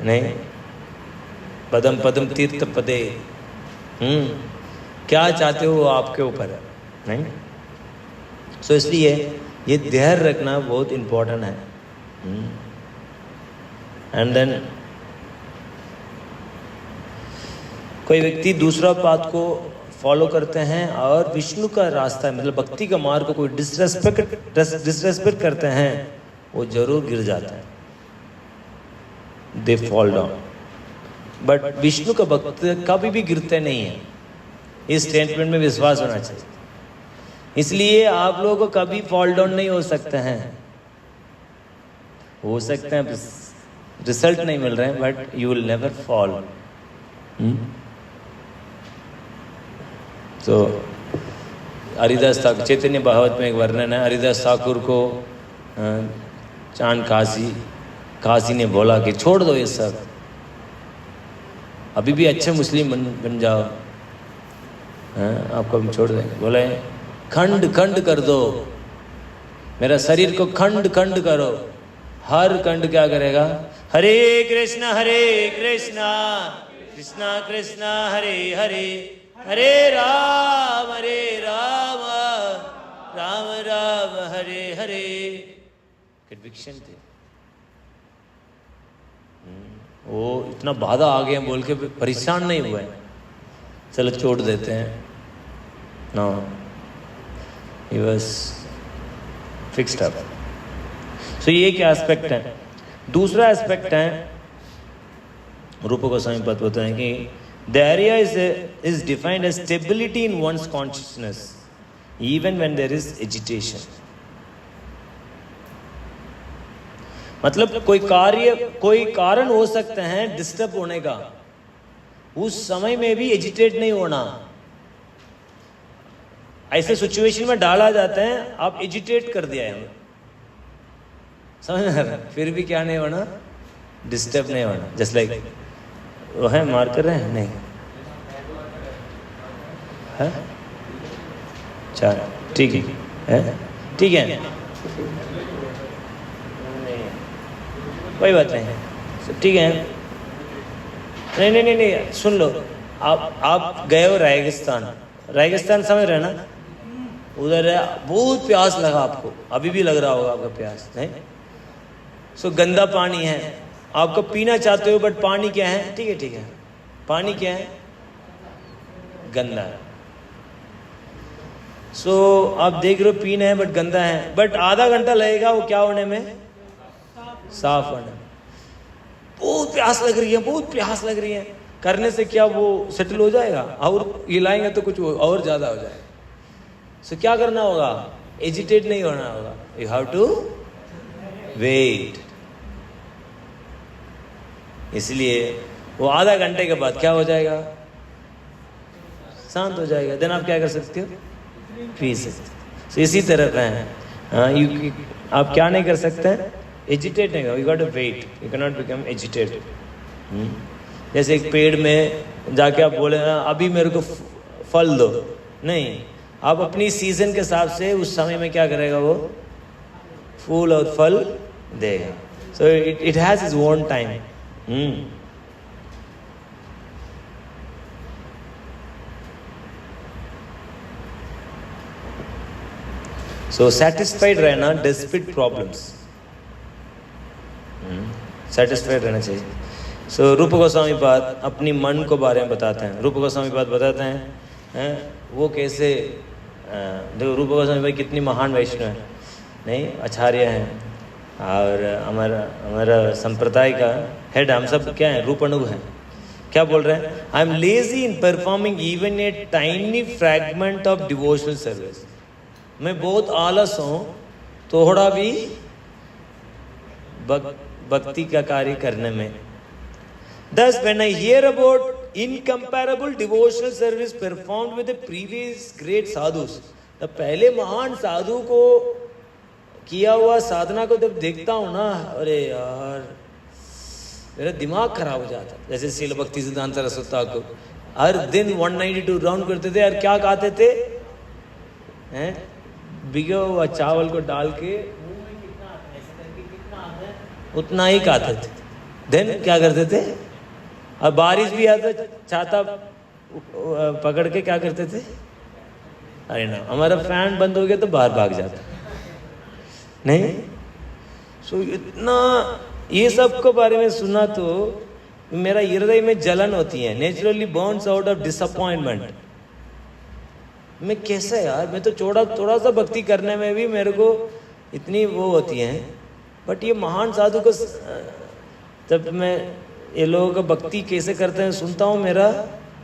नहीं, पदम पदम तीर्थ पदे। क्या चाहते हो वो आपके ऊपर है, नहीं? सो इसलिए ये धैर्य रखना बहुत इंपॉर्टेंट है। एंड देन कोई व्यक्ति दूसरा बात को फॉलो करते हैं और विष्णु का रास्ता मतलब भक्ति का मार्ग को कोई डिसरेस्पेक्ट करते हैं, वो जरूर गिर जाता है, they fall down. But Vishnu का भक्त कभी भी गिरते नहीं है, इस स्टेटमेंट में विश्वास होना चाहिए। इसलिए आप लोगों को कभी फॉल डाउन नहीं हो सकते हैं। हो सकते हैं रिजल्ट नहीं मिल रहे हैं, but you will never fall. तो हरिदास ठाकुर, चैतन्य भागवत में एक वर्णन है, हरिदास ठाकुर को चांद काशी ने बोला कि छोड़ दो ये सब, अभी भी अच्छे मुस्लिम बन जाओ, आपको हम छोड़ देंगे। बोले खंड खंड कर दो, मेरा शरीर को खंड खंड करो। हर खंड क्या करेगा? हरे कृष्णा कृष्णा कृष्णा हरे हरे, हरे राम राम राम हरे हरे। कन्विक्शन थे। वो इतना बाधा आ गए बोल के परेशान नहीं हुए, चलो छोड़ देते हैं। No, he was fixed up. So ये क्या एस्पेक्ट है। दूसरा एस्पेक्ट है, रूप गोस्वामी पद होता है कि dhairya is defined as stability in one's consciousness. even when there is agitation. मतलब कोई कारण हो सकते हैं डिस्टर्ब होने का, उस समय में भी एजिटेट नहीं होना। ऐसे सिचुएशन में डाला जाता है, आप एजिटेट कर दिया है, समझ में आ रहा है, फिर भी क्या नहीं होना, डिस्टर्ब नहीं होना। जस्ट लाइक वो है, मार कर रहे हैं, नहीं है, चल ठीक है, ठीक है, कोई बात नहीं, सब ठीक है। नहीं नहीं नहीं नहीं, सुन लो, आप गए हो रेगिस्तान समझ रहे ना, उधर है, बहुत प्यास लगा आपको, अभी भी लग रहा होगा आपका प्यास, नहीं? सो गंदा पानी है, आपको पीना चाहते हो, बट पानी क्या है, ठीक है, पानी क्या है, गंदा है। सो आप देख रहे हो पीना है बट गंदा है, बट आधा घंटा लगेगा वो क्या होने में, साफ होने में। बहुत प्यास लग रही है, करने से क्या वो सेटल हो जाएगा, और हिलाएंगे तो कुछ और ज्यादा हो जाएगा। सो क्या करना होगा, एजिटेट नहीं होना होगा, यू हैव टू वेट। इसलिए वो आधा घंटे के बाद क्या हो जाएगा, शांत हो जाएगा, देन आप क्या कर सकते हो, पी सकते। so, इसी तरह है, आप क्या नहीं कर सकते हैं, एजिटेट नहीं, you got to wait, you can not become agitated. जैसे एक पेड़ में जाके आप बोले ना अभी मेरे को फल दो, नहीं, आप अपनी सीजन के हिसाब से उस समय में क्या करेगा, वो फूल और फल देगा। So it has its own time. So satisfied रहना डिस्पिट प्रॉब्लम्स, सेटिस्फाइड रहना चाहिए। सो रूप गोस्वामी पाद अपनी मन को बारे में बताते हैं। रूप गोस्वामी पाद बताते हैं वो कैसे, देखो रूप गोस्वामी भाई कितनी महान वैष्णव है, नहीं, आचार्य हैं, और हमारा संप्रदाय का हेड, हम सब क्या है, रूपाणु हैं। क्या बोल रहे हैं, I am lazy in performing even a tiny fragment of devotional service. मैं बहुत आलस हूँ थोड़ा भी भक्ति का कार्य करने में। Thus, when I hear about incomparable devotional service performed with the previous great sadhus, the पहले महान साधु को किया हुआ साधना को जब देखता हूँ ना, अरे यार मेरा दिमाग खराब हो जाता। जैसे श्रील भक्ति सिद्धांत सरस्वती ठाकुर हर दिन 192 राउंड करते थे, और क्या खाते थे, हैं, भिगे हुआ चावल को डाल के उतना ही खाते थे। देन क्या करते थे, और बारिश भी आता, छाता पकड़ के क्या करते थे, अरे ना हमारा फैन बंद हो गया तो बाहर भाग जाता, नहीं। सो इतना ये सब को बारे में सुना तो मेरा हृदय में जलन होती है, naturally Burns out of disappointment. मैं कैसे यार, मैं तो थोड़ा सा भक्ति करने में भी मेरे को इतनी वो होती है, बट ये महान साधु को जब मैं ये लोगों का भक्ति कैसे करते हैं सुनता हूँ, मेरा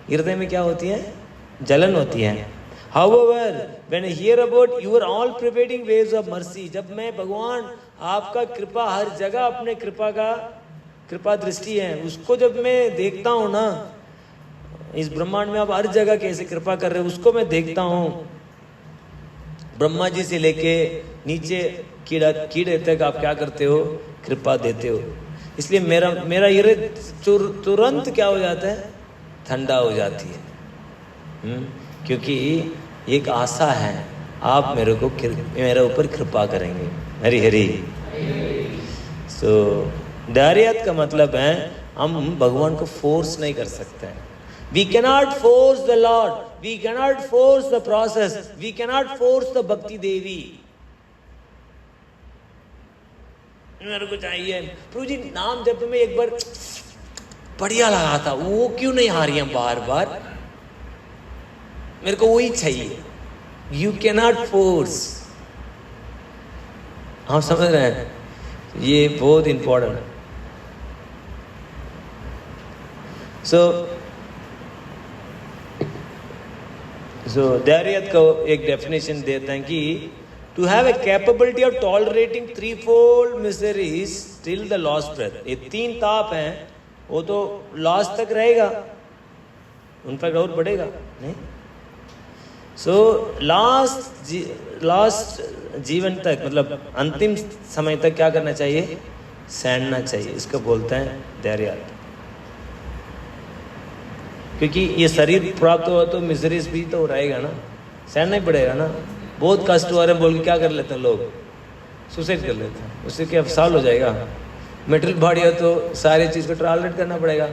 हृदय में क्या होती है, जलन होती है। However, when I hear about your all pervading waves of mercy, जब मैं भगवान आपका कृपा हर जगह, अपने कृपा दृष्टि है उसको जब मैं देखता हूँ ना, इस ब्रह्मांड में आप हर जगह कैसे कृपा कर रहे हो उसको मैं देखता हूँ। ब्रह्मा जी से लेके नीचे कीड़े तक आप क्या करते हो, कृपा देते हो। इसलिए मेरा हृदय तुरंत क्या हो जाता है, ठंडा हो जाती है, क्योंकि एक आशा है आप मेरे ऊपर कृपा करेंगे। हरि हरि। सो दारियत का मतलब है हम भगवान को फोर्स नहीं कर सकते हैं। We cannot force the Lord, we cannot force the process, we cannot force the Bhakti Devi। मेरे को चाहिए प्रभु जी नाम जब में एक बार बढ़िया लगा था, वो क्यों नहीं आ रही है बार बार, मेरे को वही चाहिए। You cannot force. आप समझ रहे हैं, ये बहुत इंपॉर्टेंट है। सो सो धैर्यत को एक डेफिनेशन देते हैं कि to have a capability of tolerating 3-fold miseries till the last breath. ये 3 ताप हैं, वो तो लास्ट तक रहेगा, उन पर और बढ़ेगा नहीं। सो लास्ट जीवन तक, मतलब अंतिम समय तक क्या करना चाहिए? सहना चाहिए। इसको बोलते हैं धैर्य। क्योंकि ये शरीर प्राप्त हुआ तो मिजरीज भी तो रहेगा ना, सहना ही पड़ेगा ना। बहुत कष्ट हो रहे हैं बोल के क्या कर लेते हैं लोग? सुसाइड कर लेते हैं। उससे क्या साल हो जाएगा? मेटल बॉडी हो तो सारे चीज़ को टॉलरेट करना पड़ेगा,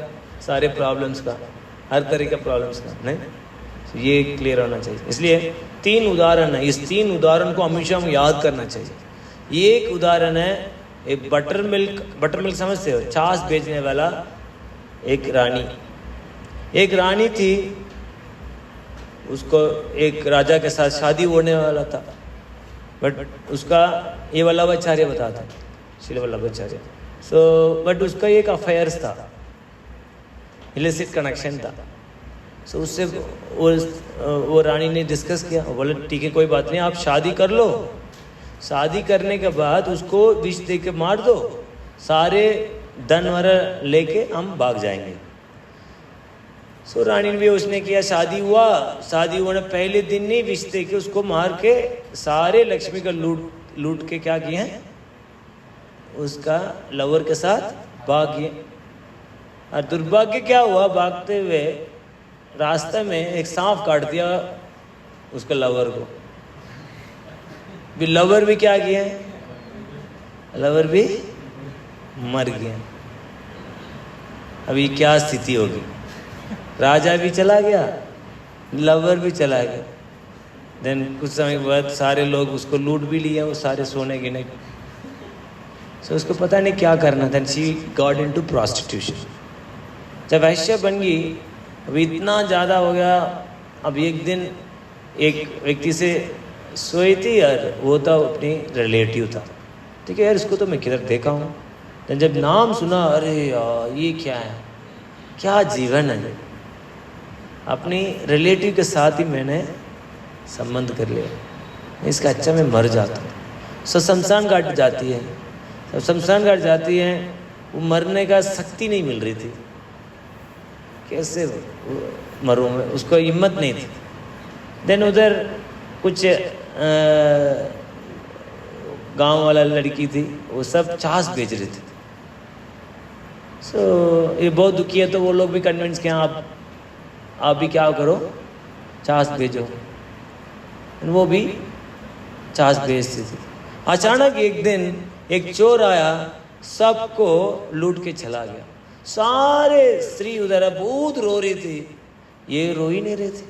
सारे प्रॉब्लम्स का, हर तरह के प्रॉब्लम्स का, नहीं? तो ये क्लियर होना चाहिए। इसलिए 3 उदाहरण है, इस 3 उदाहरण को हमेशा हम याद करना चाहिए। एक उदाहरण है एक बटर मिल्क समझते हो? छाछ बेचने वाला एक रानी थी, उसको एक राजा के साथ शादी होने वाला था, बट उसका ये वल्लभाचार्य बताता, श्री वल्लभाचार्य। बट उसका एक अफेयर्स था, इलिसिट कनेक्शन था। उससे वो रानी ने डिस्कस किया, बोले ठीक है कोई बात नहीं, आप शादी कर लो, शादी करने के बाद उसको विष दे के मार दो, सारे धन वरा लेके हम भाग जाएंगे। रानी ने भी उसने किया, शादी हुआ, शादी होने पहले दिन ही विष दे के उसको मार के सारे लक्ष्मी का लूट के क्या किए हैं, उसका लवर के साथ भाग गए। और दुर्भाग्य क्या हुआ, भागते हुए रास्ते में एक सांप काट दिया उसके लवर को। भी लवर भी क्या किए, लवर भी मर गया। अभी क्या स्थिति होगी? राजा भी चला गया, लवर भी चला गया। देन कुछ समय के बाद सारे लोग उसको लूट भी लिए, वो सारे सोने के नहीं। उसको पता नहीं क्या करना था। She got into prostitution. जब वैश्य बन गई, अभी इतना ज़्यादा हो गया। अब एक दिन एक व्यक्ति से सोई थी यार, वो था अपनी रिलेटिव था, ठीक है यार, इसको तो मैं किधर देखा हूँ। तो जब नाम सुना, अरे यार ये क्या है, क्या जीवन है। अपनी रिलेटिव के साथ ही मैंने संबंध कर लिया, इसका अच्छा मैं मर जाता हूँ। शमशान घाट जाती है, जब शमशान घाट जाती है, वो मरने का शक्ति नहीं मिल रही थी, कैसे मरूँ मैं, उसको हिम्मत नहीं थी। देन उधर कुछ गांव वाला लड़की थी, वो सब छाछ बेच रही थी। ये बहुत दुखी है, तो वो लोग भी कन्विंस किया, आप भी क्या करो, छाछ बेचो। वो भी छाछ बेचती थी। अचानक एक दिन एक चोर आया, सबको लूट के चला गया। सारे स्त्री उधर बहुत रो रही थी, ये रो ही नहीं रही थी।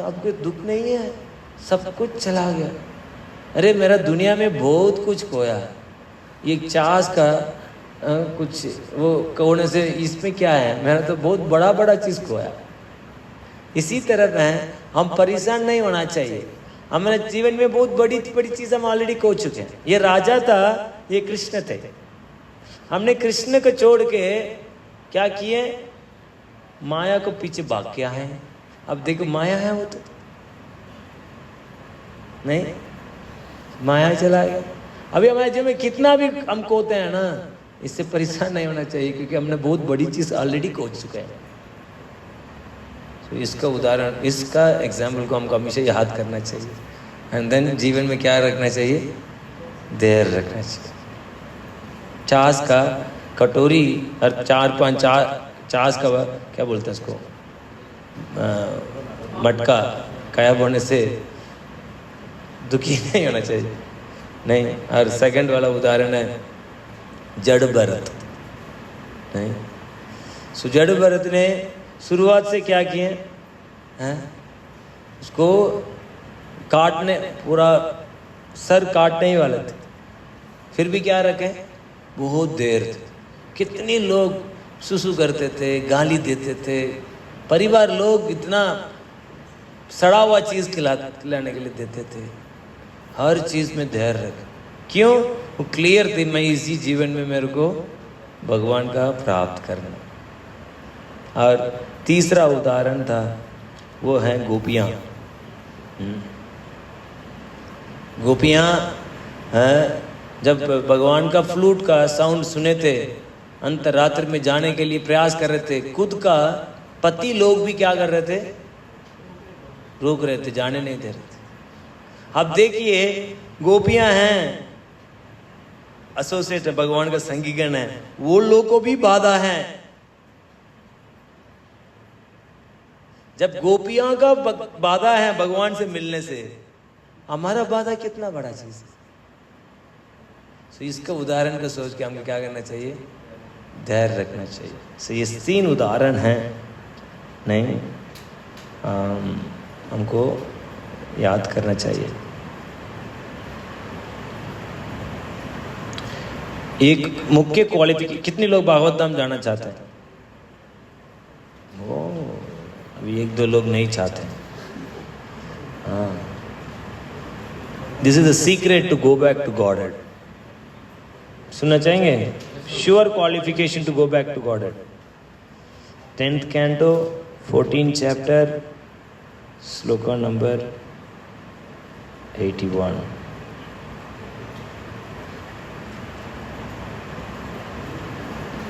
आपको दुख नहीं है, सब कुछ चला गया। अरे मेरा दुनिया में बहुत कुछ खोया, ये छाछ का कुछ वो खोने से इसमें क्या है, मेरा तो बहुत बड़ा बड़ा चीज़ खोया। इसी तरह है, हम परेशान नहीं होना चाहिए। हमारे जीवन में बहुत बड़ी बड़ी चीज़ हम ऑलरेडी खो चुके हैं। ये राजा था, ये कृष्ण थे। हमने कृष्ण को छोड़ के क्या किए, माया को पीछे भाग के आए। अब देखो माया है, वो तो नहीं, माया चला गया। अभी हमारे जीवन में कितना भी हम खोते हैं ना, इससे परेशान नहीं होना चाहिए, क्योंकि हमने बहुत बड़ी चीज़ ऑलरेडी खो चुके हैं। तो इसका उदाहरण, इसका एग्जाम्पल को हमको हमेशा याद करना चाहिए। एंड देन जीवन में क्या रखना चाहिए, धैर्य रखना चाहिए। छाछ का कटोरी और 4-5 छाछ का क्या बोलते हैं उसको, मटका गायब होने से दुखी नहीं होना चाहिए, नहीं। और सेकंड वाला उदाहरण है जड़ भरत, नहीं। सो जड़ भरत ने शुरुआत से क्या किए हैं, उसको काटने, पूरा सर काटने ही वाले थे, फिर भी क्या रखे, बहुत देर थे। कितने लोग सुसु करते थे, गाली देते थे, परिवार लोग इतना सड़ा हुआ चीज़ खिलाने के लिए देते थे। हर चीज़ में धैर्य रखे, क्यों, वो क्लियर थी, मैं इसी जीवन में मेरे को भगवान का प्राप्त करना। और तीसरा उदाहरण था वो हैं गोपियाँ। गोपियाँ जब भगवान का फ्लूट का साउंड सुने थे, अंतरात्र में जाने के लिए प्रयास कर रहे थे, खुद का पति लोग भी क्या कर रहे थे, रोक रहे थे, जाने नहीं दे रहे थे। अब देखिए गोपियां हैं, एसोसिएट है, भगवान का संगीगण है, वो लोग को भी बाधा है। जब गोपियां का बाधा है भगवान से मिलने से, हमारा बाधा कितना बड़ा चीज है। तो इसका उदाहरण को सोच के हमको क्या करना चाहिए, धैर्य रखना चाहिए। तो ये 3 उदाहरण हैं, नहीं हमको याद करना चाहिए। एक मुख्य क्वालिफिकेशन, कितने लोग भागवत धाम जाना चाहते हैं? ओ, अभी 1-2 लोग नहीं चाहते। हाँ, this is the secret to go back to God. सुनना चाहेंगे? Sure qualification to go back to God. 10th canto 14th chapter shloka number 81।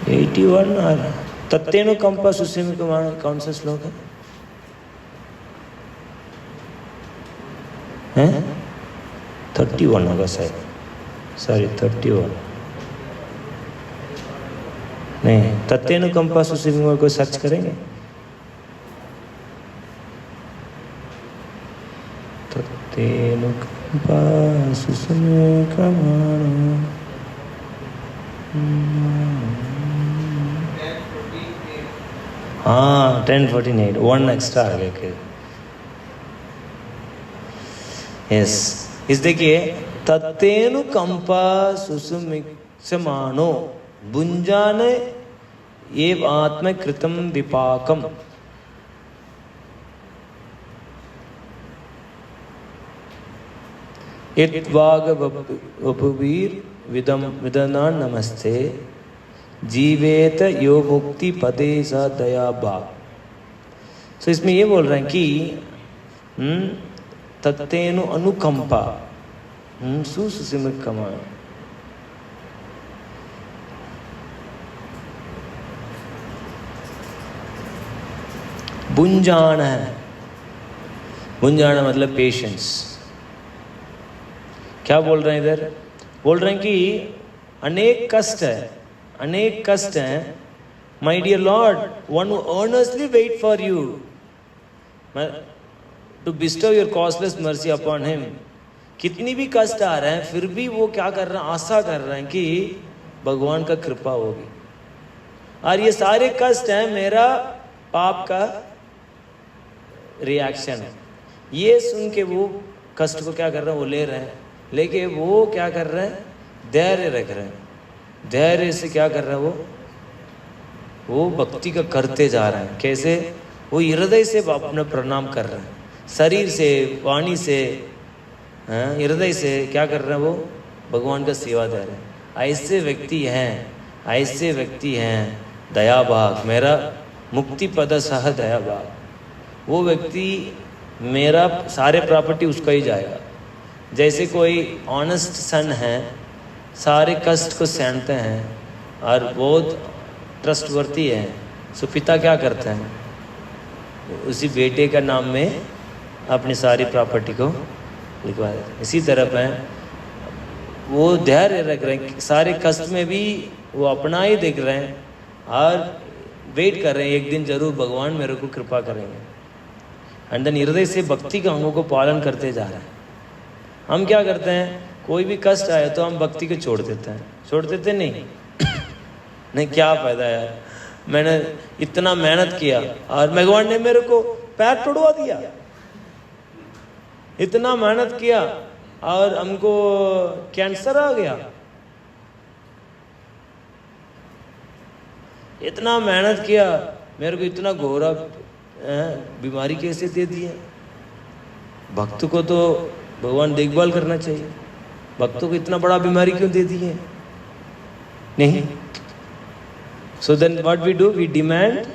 81 और तत्तेनु कंपा सुसिम कुमार, कौन सा श्लोक है? 31 होगा शायद, सॉरी 31 नहीं, तत्तेनु कंपा सुसिम कुमार को सर्च करेंगे। तत्तेनु कंपा सुसिम कुमार, हाँ 10:48, 1 एक्स्ट्रा आ गया। यस, इस देखिए, तत्तेनु कंपा सुसुमिक्षमानो भुंजाने एव आत्मकृतं विपाकम। इत्वाग वपुवीर विदना नमस्ते जीवेत यो मुक्ति पदे सा दया भाग। तो इसमें ये बोल रहे हैं कि तत्तेनु अनुकंपा सुसिमिकमा, बुंजाना है। बुंजाना मतलब पेशेंस। क्या बोल रहे हैं इधर? बोल रहे हैं कि अनेक कष्ट है, अनेक कष्ट हैं। My dear Lord, one who earnestly wait for you to bestow your causeless mercy upon him. कितनी भी कष्ट आ रहे हैं, फिर भी वो क्या कर रहे हैं, आशा कर रहे हैं कि भगवान का कृपा होगी। और ये सारे कष्ट हैं मेरा पाप का रिएक्शन है। ये सुन के वो कष्ट को क्या कर रहे हैं, वो ले रहे हैं, लेके वो क्या कर रहे हैं, धैर्य रख रहे हैं। धैर्य से क्या कर रहे हैं, वो भक्ति का करते जा रहे हैं। कैसे? वो हृदय से अपना प्रणाम कर रहे हैं, शरीर से, वाणी से, हृदय से क्या कर रहे हैं, वो भगवान का सेवा दे रहे हैं। ऐसे व्यक्ति हैं, ऐसे व्यक्ति हैं दया भाग, मेरा मुक्ति पद सह दया भाग। वो व्यक्ति, मेरा सारे प्रॉपर्टी उसका ही जाएगा। जैसे कोई ऑनेस्ट सन है, सारे कष्ट को सहते हैं और बहुत ट्रस्टवर्ती है, सो पिता क्या करते हैं, उसी बेटे का नाम में अपनी सारी प्रॉपर्टी को लिखवा देते हैं। इसी तरह है, वो धैर्य रख रहे हैं, सारे कष्ट में भी वो अपना ही देख रहे हैं और वेट कर रहे हैं, एक दिन जरूर भगवान मेरे को कृपा करेंगे। एंड देन हृदय से भक्ति के अंगों को पालन करते जा रहे हैं। हम क्या करते हैं, कोई भी कष्ट आए तो हम भक्ति को छोड़ देते हैं। छोड़ देते नहीं नहीं, क्या फायदा यार, मैंने इतना मेहनत किया और भगवान ने मेरे को पैर तोड़वा दिया। इतना मेहनत किया और हमको कैंसर आ गया। इतना मेहनत किया, मेरे को इतना घोरा बीमारी कैसे दे दिया। भक्त को तो भगवान देखभाल करना चाहिए, भक्तों को इतना बड़ा बीमारी क्यों दे दी है? नहीं। So then what we do, we demand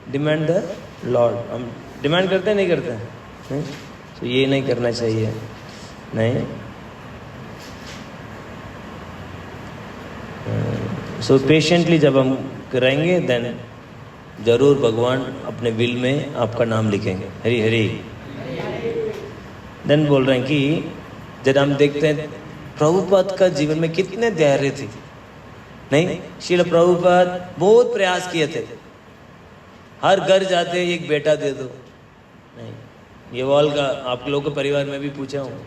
the lord. हम डिमांड करते हैं नहीं करते हैं? नहीं? तो ये नहीं करना चाहिए। नहीं, सो पेशेंटली जब हम करेंगे देन जरूर भगवान अपने विल में आपका नाम लिखेंगे। हरी हरी। देन बोल रहे हैं कि जब हम देखते हैं प्रभुपाद का जीवन में कितने धैर्य थे। नहीं, श्रील प्रभुपाद बहुत प्रयास किए थे, हर घर जाते एक बेटा दे दो। नहीं, ये वाल का आप लोगों के परिवार में भी पूछा हूँ,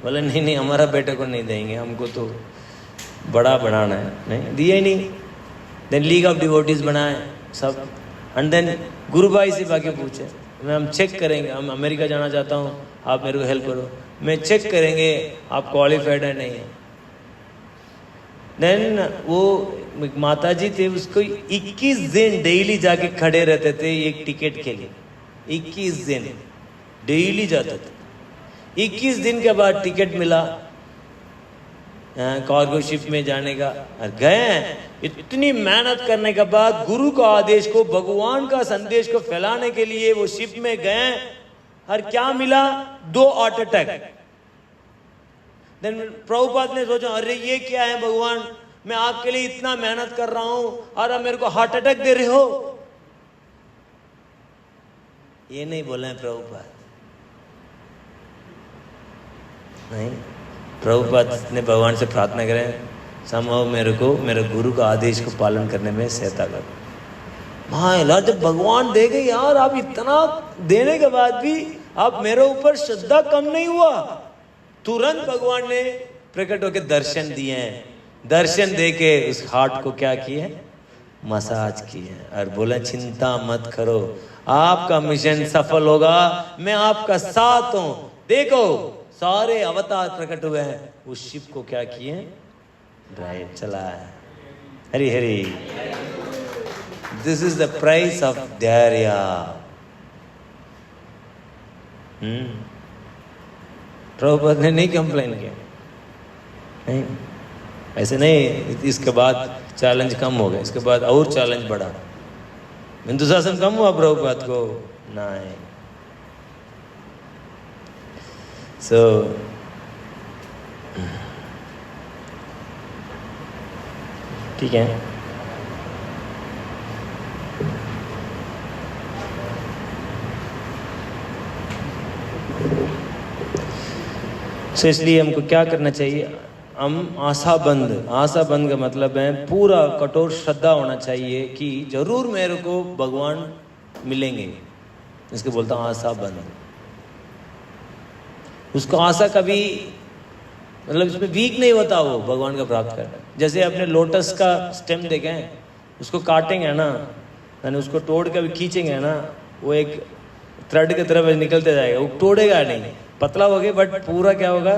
बोले नहीं नहीं हमारा बेटे को नहीं देंगे, हमको तो बड़ा बनाना है। नहीं दिया ही नहीं। देन लीग ऑफ डिवोटीज बनाए सब, एंड देन गुरु भाई से बाकी पूछे, मैं हम चेक करेंगे, हम अमेरिका जाना चाहता हूँ, आप मेरे को हेल्प करो, मैं चेक करेंगे आप क्वालिफाइड है नहीं है। देन वो माता जी थे, उसको 21 दिन डेली जाके खड़े रहते थे एक टिकट के लिए। 21 दिन डेली जाते थे। 21 दिन के बाद टिकट मिला कार्गो शिप में जाने का, और गए। इतनी मेहनत करने के बाद गुरु का आदेश को, भगवान का संदेश को फैलाने के लिए वो शिप में गए, और क्या मिला? 2 हार्ट अटैक। देन प्रभुपाद ने सोचा अरे ये क्या है भगवान, मैं आपके लिए इतना मेहनत कर रहा हूं और आप मेरे को हार्ट अटैक दे रहे हो। ये नहीं बोला है प्रभुपाद। नहीं, प्रभुपाद ने भगवान से प्रार्थना करें, संभव मेरे को मेरे गुरु का आदेश को पालन करने में सहायता कर। माँ जब भगवान दे गए यार, आप इतना देने के बाद भी आप मेरे ऊपर श्रद्धा कम नहीं हुआ। तुरंत भगवान ने प्रकट होकर दर्शन दिए हैं। दर्शन देके उस हार्ट को क्या किए? मसाज किए, और बोले चिंता मत करो, आपका मिशन सफल होगा, मैं आपका साथ हूं। देखो सारे अवतार प्रकट हुए हैं, उस शिप को क्या किए? ड्राइव चला है। Hari Hari. This is the price of dhairya. Prabhupada ने नहीं कंप्लेन किया, नहीं ऐसे नहीं। इसके बाद चैलेंज कम हो गया, इसके बाद और चैलेंज बढ़ा, हिंदू शासन कम हुआ प्रभुपाद को? नहीं। सो ठीक है। सो इसलिए हमको क्या करना चाहिए? हम आशाबंद का मतलब है पूरा कठोर श्रद्धा होना चाहिए कि जरूर मेरे को भगवान मिलेंगे। इसको बोलता हूँ आशाबंद। उसको आशा कभी मतलब इसमें वीक नहीं होता वो भगवान का प्राप्त करना। जैसे अपने लोटस का स्टेम देखें, उसको काटेंगे ना, यानी उसको तोड़ के खींचेंगे ना, वो एक थ्रेड की तरफ निकलते जाएगा, वो तोड़ेगा नहीं, पतला हो गया, बट पूरा क्या होगा?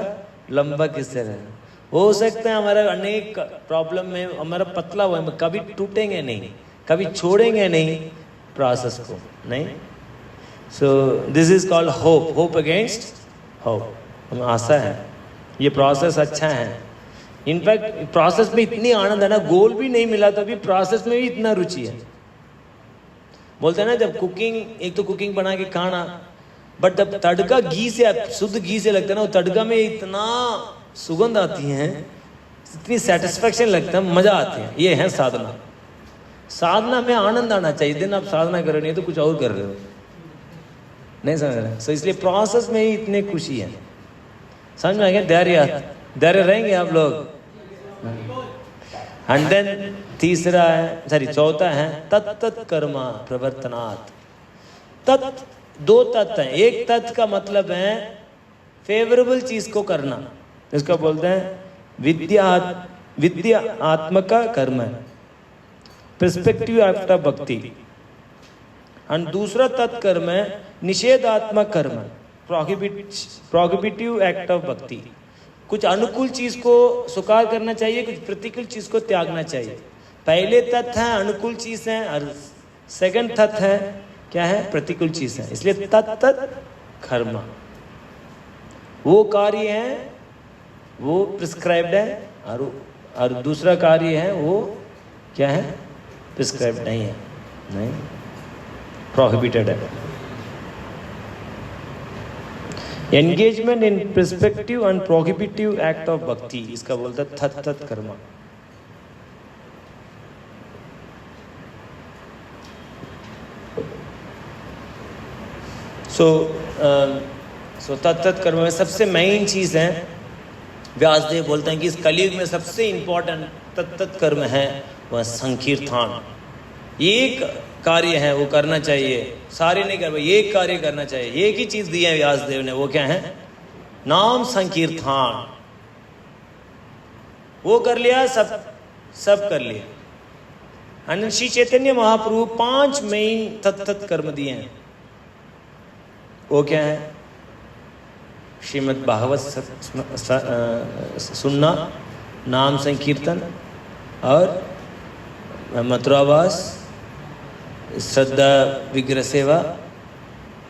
लंबा किससे रहेगा। हो सकता है हमारा अनेक प्रॉब्लम में हमारा पतला हुआ, कभी टूटेंगे नहीं, कभी छोड़ेंगे नहीं प्रोसेस को, नहीं। So this is called hope, hope against hope. हमें आशा है ये प्रोसेस अच्छा है। इनफैक्ट प्रोसेस में इतनी आनंद है ना, गोल भी नहीं मिला तो भी प्रोसेस में भी इतना रुचि है। बोलते हैं ना जब कुकिंग, एक तो कुकिंग बना के खाना, बट जब तड़का घी से, शुद्ध घी से लगता है ना, वो तड़का में इतना सुगंध आती है, इतनी सेटिस्फेक्शन लगता है, मजा आती है। ये है साधना। साधना में आनंद आना चाहिए। दिन आप साधना कर रहे हो तो कुछ और कर रहे हो, नहीं समझ रहे। सो इसलिए प्रोसेस में ही इतनी खुशी है। समझ में आ गया? धैर्य रहेंगे आप लोग। एंड देन तीसरा है, चौथा है तत्त कर्मा प्रवर्तनात्। तत् दो तत्व हैं। एक तत्व का मतलब है फेवरेबल चीज को करना, इसको बोलते हैं विद्या आत्मक कर्म, पर्सपेक्टिव आफ्टर भक्ति। और दूसरा तत्कर्म है निषेधात्मक कर्म, प्रोहिबिटिव एक्ट ऑफ भक्ति। कुछ अनुकूल चीज को स्वीकार करना चाहिए, कुछ प्रतिकूल चीज को त्यागना चाहिए। पहले तत्व है अनुकूल चीज है, और सेकंड तत्व है क्या है? प्रतिकूल चीज है। इसलिए तत्त कर्म वो कार्य है वो प्रिस्क्राइब्ड है, और दूसरा कार्य है वो क्या है? प्रिस्क्राइब्ड नहीं है। नहीं, प्रोहिबिटेड है। Engagement in perspective and prohibitive act of भक्ति, इसका बोलता है थत थत कर्म। सो तत्त कर्म में सबसे मेन चीज है, व्यासदेव बोलते हैं कि इस कलयुग में सबसे इंपॉर्टेंट तत्त कर्म है वह संकीर्तन। एक कार्य है वो करना चाहिए, सारे नहीं कर पाए, एक कार्य करना चाहिए। एक ही चीज दी है व्यासदेव ने, वो क्या है? नाम संकीर्तन। वो कर लिया, सब कर लिया। एंड श्री चैतन्य महाप्रभु 5 मेन तत्त कर्म दिए हैं। वो क्या है? श्रीमद् भागवत सुनना, नाम संकीर्तन और मथुरावास, श्रद्धा विग्रह सेवा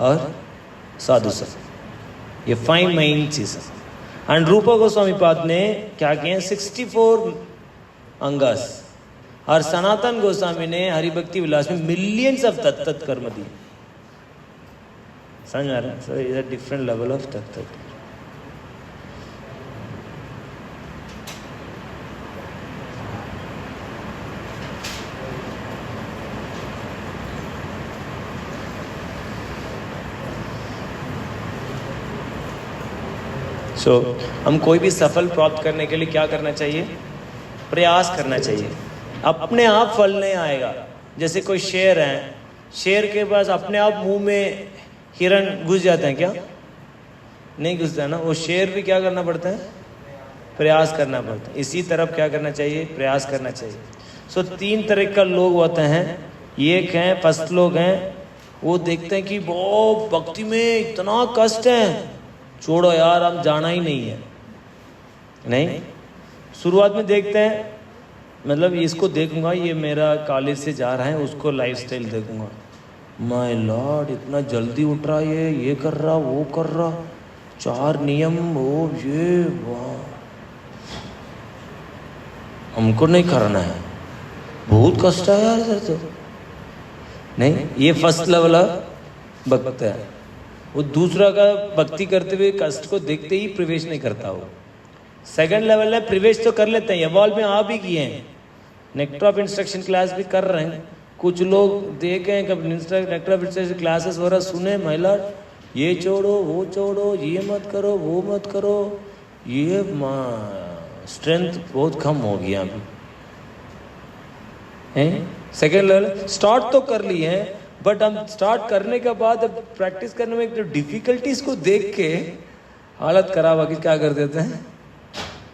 और साधु संग। ये 5 मेन चीज है। एंड रूपा गोस्वामी पाद ने क्या किए? 64 अंगस। और सनातन गोस्वामी ने हरिभक्ति विलास में मिलियंस ऑफ तत्त कर्म दिए। समझ आ रहा है? So is a different level of तत्त। हम कोई भी सफल प्राप्त करने के लिए क्या करना चाहिए? प्रयास करना चाहिए। अपने आप फल नहीं आएगा। जैसे कोई शेर है, शेर के पास अपने आप मुंह में हिरण घुस जाते हैं क्या? नहीं घुसता है ना। वो शेर भी क्या करना पड़ता है? प्रयास करना पड़ता है। इसी तरफ क्या करना चाहिए? प्रयास करना चाहिए। 3 तरह का लोग होते हैं। एक हैं फर्स्ट लोग हैं, वो देखते हैं कि बहुत भक्ति में इतना कष्ट है, छोड़ो यार, हम जाना ही नहीं है। नहीं, शुरुआत में देखते हैं, मतलब इसको देखूंगा, ये मेरा कॉलेज से जा रहा है, उसको लाइफस्टाइल देखूंगा। माय लॉर्ड, इतना जल्दी उठ रहा है, ये कर रहा, वो कर रहा, 4 नियम, वो ये, वाह, हमको नहीं करना है, बहुत कष्ट है यार सर। तो नहीं, ये फर्स्ट लेवल भक्त है। वो दूसरा का भक्ति करते हुए कष्ट को देखते ही प्रवेश नहीं करता। वो सेकंड लेवल है, प्रवेश तो कर लेते हैं, एवॉल्व में आ भी किए हैं, नेक्टर ऑफ इंस्ट्रक्शन क्लास भी कर रहे हैं। कुछ लोग देखे हैं कब नेक्टर ऑफ इंस्ट्रक्शन क्लासेस वगैरह सुने, महिला ये छोड़ो, वो छोड़ो, ये मत करो, वो मत करो, ये स्ट्रेंथ बहुत कम हो गया अभी। सेकेंड लेवल स्टार्ट तो कर लिए हैं, बट हम स्टार्ट करने के बाद अब प्रैक्टिस करने में तो डिफिकल्टीज को देख के हालत खराब आके क्या कर देते हैं?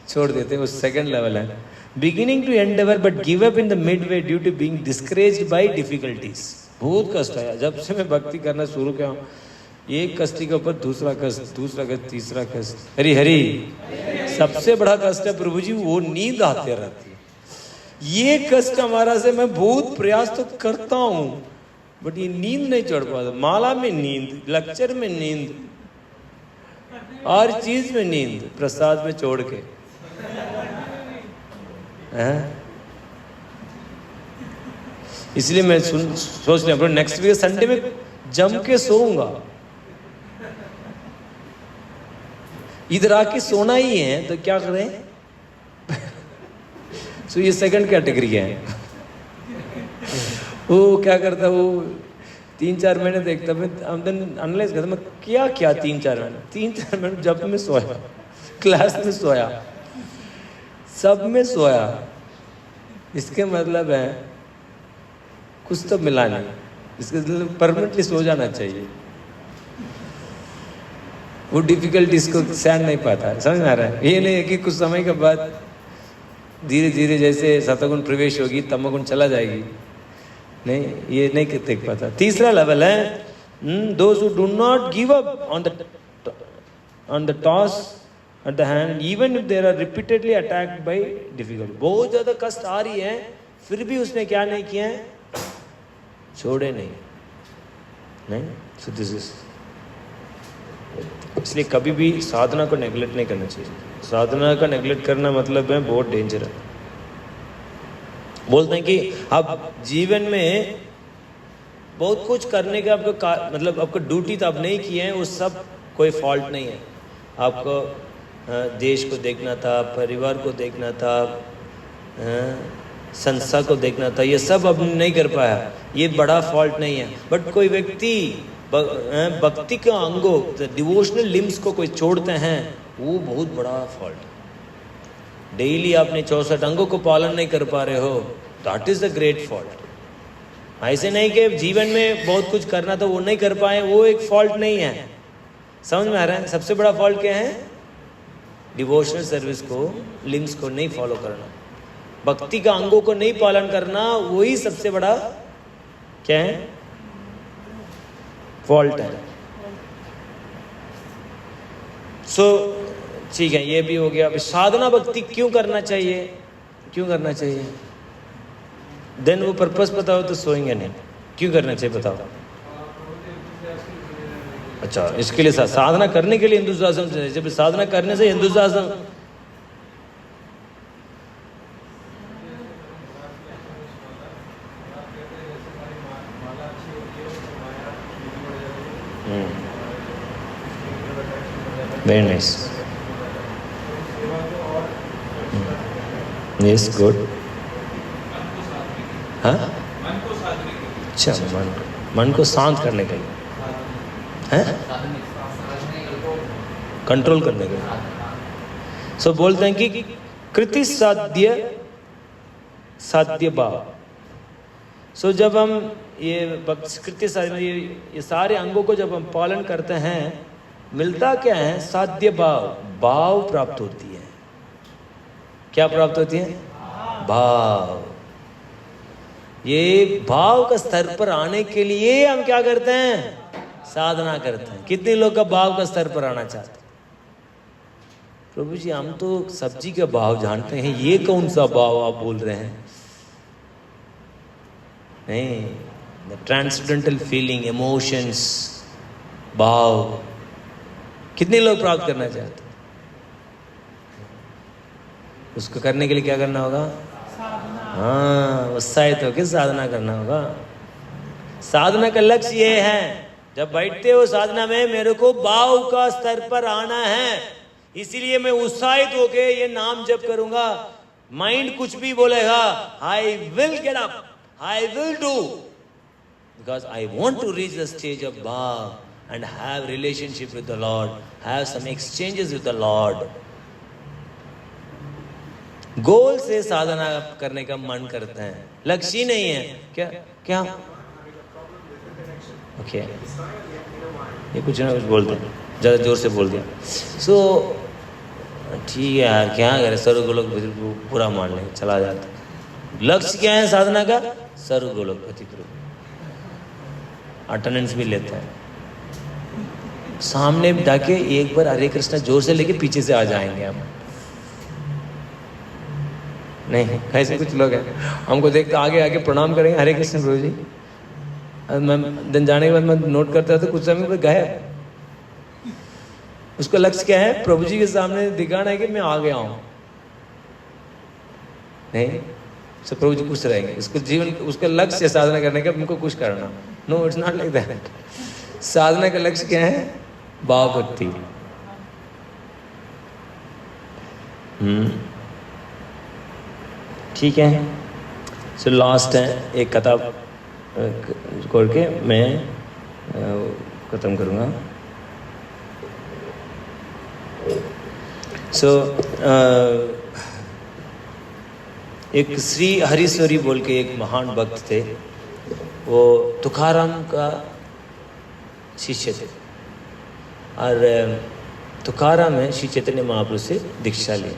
छोड़ देते हैं। वो सेकंड लेवल है। Beginning to endeavour but give up in the mid way due to being discouraged by difficulties. बहुत कष्ट आया जब से मैं भक्ति करना शुरू किया हूँ। एक कष्ट के ऊपर दूसरा कष्ट, दूसरा कष्ट, तीसरा कष्ट। हरी हरी। सबसे बड़ा कष्ट है प्रभु जी, वो नींद आते रहती है। ये कष्ट हमारा से मैं बहुत प्रयास तो करता हूँ, बट ये नींद नहीं छोड़ पाता। माला में नींद, लेक्चर में नींद, हर चीज में नींद, प्रसाद में छोड़ के। इसलिए मैं सोच रहा हूँ नेक्स्ट वीक संडे में जम के सोऊंगा। इधर आके सोना ही है तो क्या करें? सो ये सेकंड कैटेगरी है। वो क्या करता, वो 3-4 महीने देखता, मैं एनालाइज करता, मैं क्या 3-4 महीने, 3-4 महीने जब मैं सोया, क्लास में सोया, सब में सोया। इसके मतलब है कुछ तो मिला नहीं। इसके मतलब परमानेंटली सो जाना चाहिए। वो डिफिकल्टीज को सहन नहीं पाता। समझ में आ रहा है? ये नहीं है कि कुछ समय के बाद धीरे धीरे जैसे सतगुण प्रवेश होगी, तमगुण चला जाएगी। नहीं, ये नहीं देख पाता। तीसरा लेवल है those who do not give up on the toss at the hand even if they are repeatedly attacked by difficulty। बहुत ज्यादा कष्ट आ रही है, फिर भी उसने क्या नहीं किया है? छोड़े नहीं। So this is, इसलिए कभी भी साधना को नेग्लेक्ट नहीं करना चाहिए। साधना का नेग्लेक्ट करना मतलब है बहुत डेंजर है। बोलते हैं कि अब जीवन में बहुत कुछ करने का आपको मतलब आपको ड्यूटी तो आप नहीं किए हैं, वो सब कोई फॉल्ट नहीं है। आपको देश को देखना था, परिवार को देखना था, संस्था को देखना था, ये सब अब नहीं कर पाया, ये बड़ा फॉल्ट नहीं है। बट कोई व्यक्ति भक्ति के अंगों, डिवोशनल लिम्स को कोई छोड़ते हैं, वो बहुत बड़ा फॉल्ट। डेली आपने 64 अंगों को पालन नहीं कर पा रहे हो, that is the great fault. ऐसे नहीं कि जीवन में बहुत कुछ करना था वो नहीं कर पाए, वो एक फॉल्ट नहीं है। समझ में आ रहा है? सबसे बड़ा फॉल्ट क्या है? डिवोशनल सर्विस को, लिम्स को नहीं फॉलो करना, भक्ति का अंगों को नहीं पालन करना, वही सबसे बड़ा क्या है? फॉल्ट है। सो ठीक है, ये भी हो गया। साधना भक्ति क्यों करना चाहिए? क्यों करना चाहिए? देन वो पर्पस बताओ तो सोएंगे नहीं। क्यों करना चाहिए बताओ? अच्छा, इसके लिए साधना करने के लिए हिंदुस्तान से, जब साधना करने से Hindustan very nice, yes good. हाँ, अच्छा, मन को शांत करने के लिए हैं, कंट्रोल करने के लिए। सो बोलते हैं कि कृति साध्य साध्य भाव। सो जब हम ये कृति साध्य, ये सारे अंगों को जब हम पालन करते हैं, मिलता क्या है? साध्य भाव, भाव प्राप्त होती है। क्या प्राप्त होती है? भाव। ये भाव का स्तर पर आने के लिए हम क्या करते हैं? साधना करते हैं। कितने लोग का भाव का स्तर पर आना चाहते हैं? प्रभु जी हम तो सब्जी का भाव जानते हैं, ये कौन सा भाव आप बोल रहे हैं? नहीं, द ट्रांसेंडेंटल फीलिंग, इमोशंस, भाव कितने लोग प्राप्त करना चाहते हैं? उसको करने के लिए क्या करना होगा? हाँ, उत्साहित होकर साधना करना होगा। साधना का लक्ष्य ये है, जब बैठते हो साधना में, मेरे को भाव का स्तर पर आना है, इसीलिए मैं उत्साहित होके ये नाम जप करूंगा। माइंड कुछ भी बोलेगा, I will get up, I will do, because I want to reach the stage of bhava and have relationship with the Lord, have some exchanges with the Lord. Goal से साधना करने का मन करते हैं, लक्ष्य ही नहीं है। क्या क्या ओके ये कुछ ना कुछ बोलते हैं, ज़्यादा जोर से बोल दिया। सो ठीक है यार, क्या करें, सर्व गोलोक पूरा मान लेंगे, चला जाता। लक्ष्य क्या है साधना का? सर्व गोलोकपति प्रभु। अटेंडेंस भी लेते हैं, सामने जाके एक बार हरे कृष्णा जोर से लेके पीछे से आ जाएंगे हम। नहीं, ऐसे कुछ लोग हैं, हमको देखते आगे आगे प्रणाम करेंगे, हरे कृष्ण प्रभु जी। मैं दिन जाने के बाद मैं नोट करता था, कुछ समय में गए। उसका लक्ष्य क्या है? प्रभु जी के सामने दिखाना है कि मैं आ गया हूं। नहीं, सब प्रभु जी खुश रहेंगे। इसको जीवन, उसका लक्ष्य साधना करने का, उनको खुश करना। No, it's not like that. साधना का लक्ष्य क्या है? भाव भक्ति। ठीक है। सो लास्ट है एक कथा करके मैं खत्म करूँगा। सो एक श्री हरीश्वरी बोल के एक महान भक्त थे, वो तुकाराम का शिष्य थे, और तुकाराम है श्री चैतन्य महाप्रभु से दीक्षा ली।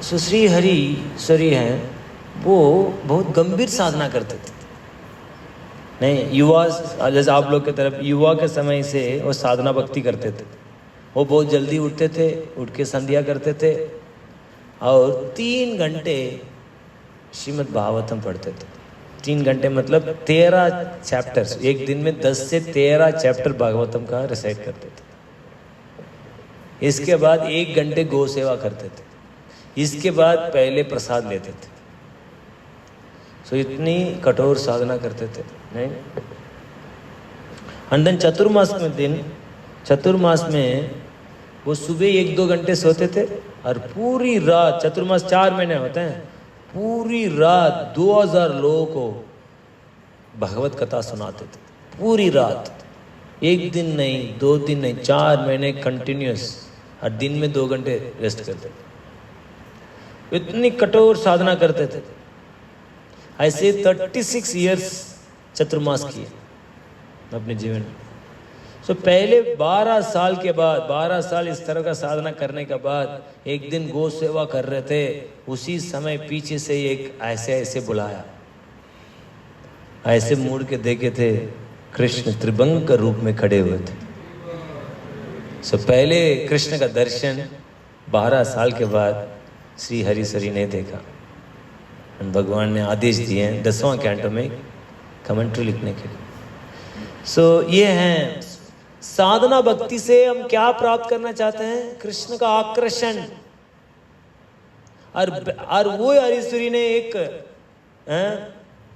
सो श्री हरीश्वरी हैं, वो बहुत गंभीर साधना करते थे। नहीं, युवा जैसे आप लोग की तरफ युवा के समय से वो साधना भक्ति करते थे। वो बहुत जल्दी उठते थे, उठ के संध्या करते थे और 3 घंटे श्रीमद् भागवतम पढ़ते थे। 3 घंटे मतलब 13 चैप्टर्स, एक दिन में 10 से 13 चैप्टर भागवतम का रिसाइट करते थे। इसके बाद 1 घंटे गौ सेवा करते थे। इसके बाद पहले प्रसाद लेते थे। तो इतनी कठोर साधना करते थे, नहीं। एंड देन चतुर्मास में वो सुबह 1-2 घंटे सोते थे और पूरी रात, चतुर्मास 4 महीने होते हैं, पूरी रात 2000 लोगों को भगवत कथा सुनाते थे, पूरी रात, 1 दिन नहीं, 2 दिन नहीं, 4 महीने कंटिन्यूस, और दिन में 2 घंटे रेस्ट करते थे। इतनी कठोर साधना करते थे। ऐसे 36 इयर्स चतुर्मास किए अपने जीवन में। सो पहले 12 साल के बाद, 12 साल इस तरह का साधना करने के बाद एक दिन गौ सेवा कर रहे थे, उसी समय पीछे से एक ऐसे बुलाया, ऐसे मुड़ के देखे थे, कृष्ण त्रिभंग का रूप में खड़े हुए थे। सो पहले कृष्ण का दर्शन 12 साल के बाद श्री हरिसरी ने देखा। भगवान ने आदेश दिए हैं 10वां कैंटो में कमेंट्री लिखने के लिए। सो ये हैं साधना भक्ति से हम क्या प्राप्त करना चाहते हैं? कृष्ण का आकर्षण। और वो हरिसरी ने एक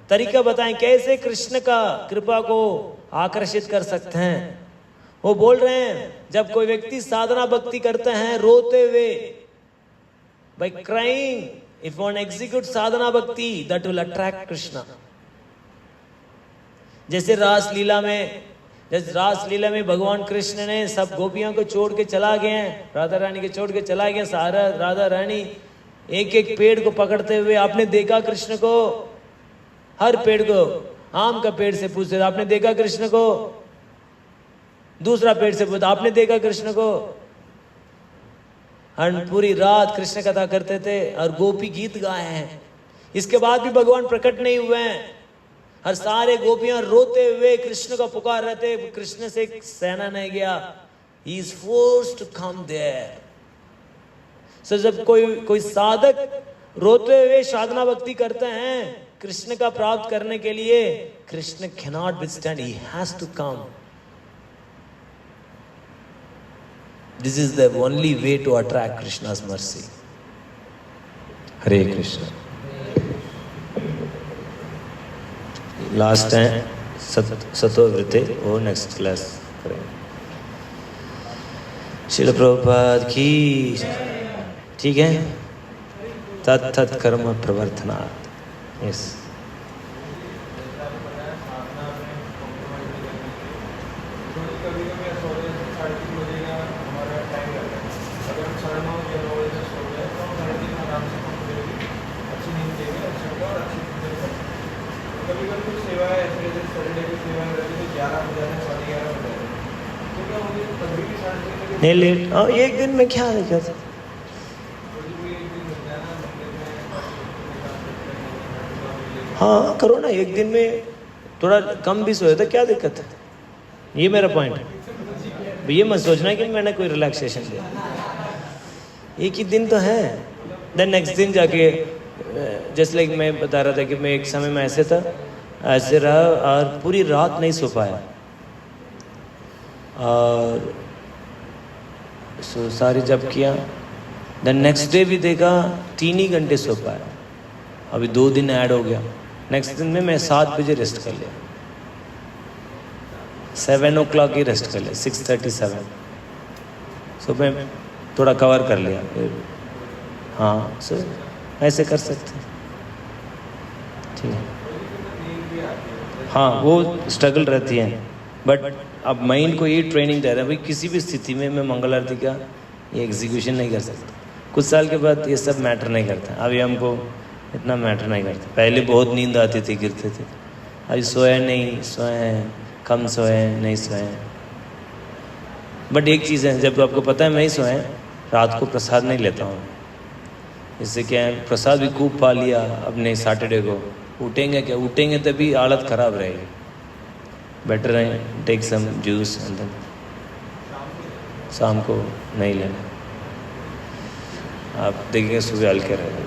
तरीका बताएं कैसे कृष्ण का कृपा को आकर्षित कर सकते हैं। वो बोल रहे हैं जब कोई व्यक्ति साधना भक्ति करते हैं रोते हुए, by crying, if one execute sadhana bhakti, that will attract Krishna. जैसे रास लीला में भगवान कृष्ण ने सब गोपियों को छोड़ के चला गए हैं, राधा रानी के छोड़ के चला गए, सारा राधा रानी एक एक पेड़ को पकड़ते हुए, आपने देखा कृष्ण को? हर पेड़ को, आम का पेड़ से पूछते, आपने देखा कृष्ण को? दूसरा पेड़ से पूछता, आपने देखा कृष्ण को? और पूरी रात कृष्ण कथा करते थे और गोपी गीत गाए हैं। इसके बाद भी भगवान प्रकट नहीं हुए हैं और सारे गोपियां रोते हुए कृष्ण को पुकार रहे थे। कृष्ण से एक सहना नहीं गया। He is forced to come there. So जब कोई साधक रोते हुए साधना भक्ति करते हैं कृष्ण का प्राप्त करने के लिए, Krishna cannot withstand, he has to come. This is the only way to attract Krishna's mercy. Hare Krishna. Last है सतोवृत्ते, वो नेक्स्ट क्लास करेंगे। श्रील प्रभुपाद की, ठीक है। तत्त कर्म प्रवर्तनात्। यस। नहीं लेट, एक दिन में क्या दिक्कत है? हाँ करो ना, एक दिन में थोड़ा कम भी सोए तो क्या दिक्कत है? ये मेरा पॉइंट है। ये मत सोचना कि मैंने कोई रिलैक्सेशन दिया, एक ही दिन तो है। देन नेक्स्ट दिन जाके, जैसे लाइक मैं बता रहा था कि मैं एक समय में ऐसे रहा और पूरी रात नहीं सो पाया और सारी जब किया। देन नेक्स्ट डे भी देखा 3 ही घंटे सो पाया। अभी 2 दिन ऐड हो गया। नेक्स्ट दिन में मैं 7 बजे रेस्ट कर लिया, 7 o'clock ही रेस्ट कर लिया, 6:37। सो मैं थोड़ा कवर कर लिया फिर। हाँ सो ऐसे कर सकते हैं, ठीक है। हाँ वो स्ट्रगल रहती है, बट अब माइंड को ये ट्रेनिंग दे रहा है भाई किसी भी स्थिति में मैं मंगल आरती का ये एग्जीक्यूशन नहीं कर सकता। कुछ साल के बाद ये सब मैटर नहीं करता। अभी हमको इतना मैटर नहीं करता। पहले बहुत नींद आती थी, गिरते थे। अभी सोए नहीं सोए, कम सोए नहीं सोए। बट एक चीज़ है, जब आपको पता है मैं ही सोए, रात को प्रसाद नहीं लेता हूँ। इससे क्या है, प्रसाद भी खूब पा लिया अपने सैटरडे को। उठेंगे क्या, उठेंगे तभी हालत ख़राब रहेगी। बेटर है take some juice and then शाम को नहीं लेना। आप देखिए सुबह हल्के रहेगा।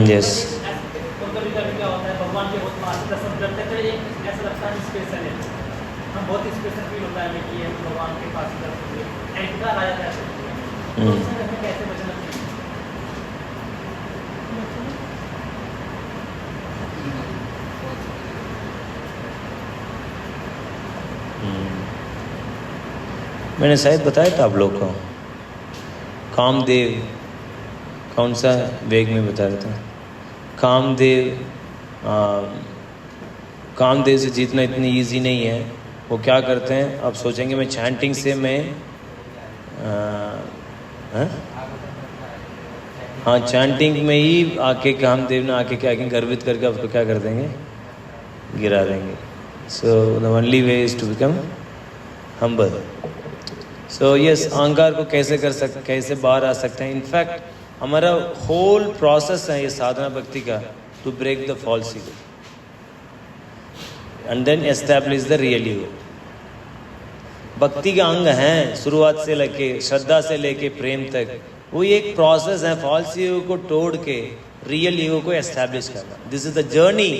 यस। हम बहुत स्पेशल फील होता है हमें कि हम भगवान के पास एंटिका राजा कह सकते हैं, तो उससे हमें कैसे बचना चाहिए? मैंने शायद बताया था आप लोग को, कामदेव कौन सा वेग में बता रहा था, कामदेव से जीतना इतनी इजी नहीं है। वो क्या करते हैं, आप सोचेंगे मैं चैंटिंग से मैं हाँ चैंटिंग में ही आके कामदेव ने आके क्या गर्वित करके आपको क्या कर देंगे, गिरा देंगे। So the only way is to become humble. So yes, अहंकार को कैसे बाहर आ सकते हैं। इनफैक्ट हमारा होल प्रोसेस है ये साधना भक्ति का, to break the false ego and then establish the real ego. भक्ति का अंग है शुरुआत से लेके, श्रद्धा से लेके प्रेम तक, वो एक प्रोसेस है फॉल्स ईगो को तोड़ के रियल ईगो को एस्टैब्लिश करना। This is the journey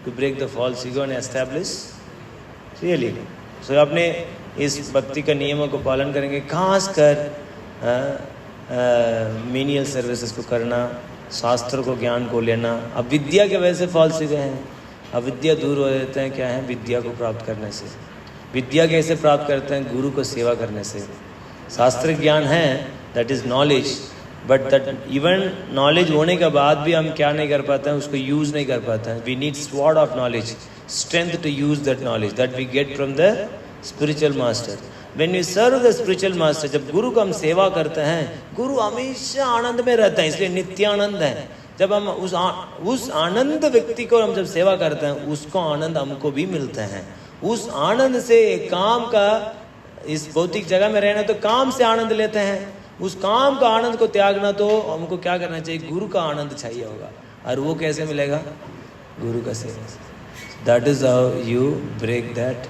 to break the false ego and establish real ego. So आपने इस भक्ति का नियमों को पालन करेंगे, खासकर मीनियल सर्विसेज को करना, शास्त्र को ज्ञान को लेना। अब विद्या के वजह से फॉल्स ईगो हैं, अविद्या दूर हो जाते हैं। क्या है, विद्या को प्राप्त करने से। विद्या कैसे प्राप्त करते हैं, गुरु को सेवा करने से। शास्त्र ज्ञान है, that is knowledge, but that even knowledge होने के बाद भी हम क्या नहीं कर पाते हैं, उसको यूज नहीं कर पाते हैं। We need sword of knowledge, strength to use that knowledge that we get from the spiritual master. When we serve the spiritual master, जब गुरु का हम सेवा करते हैं, गुरु हमेशा आनंद में रहता है, इसलिए नित्यानंद है। जब हम उस आनंद व्यक्ति को हम जब सेवा करते हैं, उसको आनंद हमको भी मिलते हैं। उस आनंद से काम का, इस भौतिक जगह में रहना तो काम से आनंद लेते हैं, उस काम का आनंद को त्यागना तो हमको क्या करना चाहिए, गुरु का आनंद चाहिए होगा। और वो कैसे मिलेगा, गुरु का सेवा। That is how you break that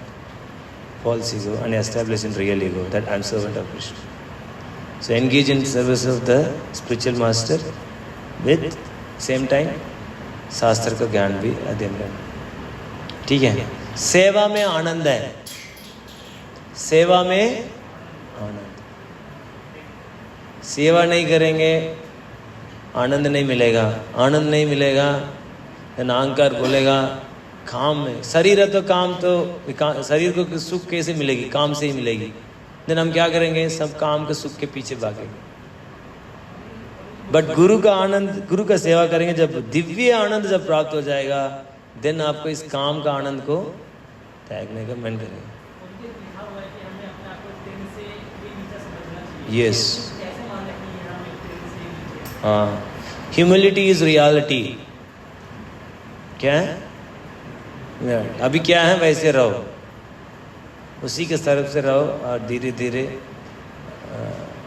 false ego and establish in real ego that I am servant of Krishna. So engage in service of the spiritual master with same time शास्त्र का ज्ञान भी अध्ययन करना। ठीक है, सेवा में आनंद है, सेवा में आनंद। सेवा नहीं करेंगे आनंद नहीं मिलेगा, आनंद नहीं मिलेगा अहंकार बोलेगा काम में। शरीर है तो काम तो, शरीर को सुख कैसे मिलेगी, काम से ही मिलेगी। देन हम क्या करेंगे, सब काम के सुख के पीछे भागेंगे। बट गुरु का आनंद, गुरु का सेवा करेंगे, जब दिव्य आनंद जब प्राप्त हो जाएगा, देन आपको इस काम का आनंद को त्यागने का मन करेगा। यस, हाँ, ह्यूमिलिटी इज रियलिटी। क्या है, अभी क्या है वैसे रहो, उसी के तरफ से रहो, और धीरे धीरे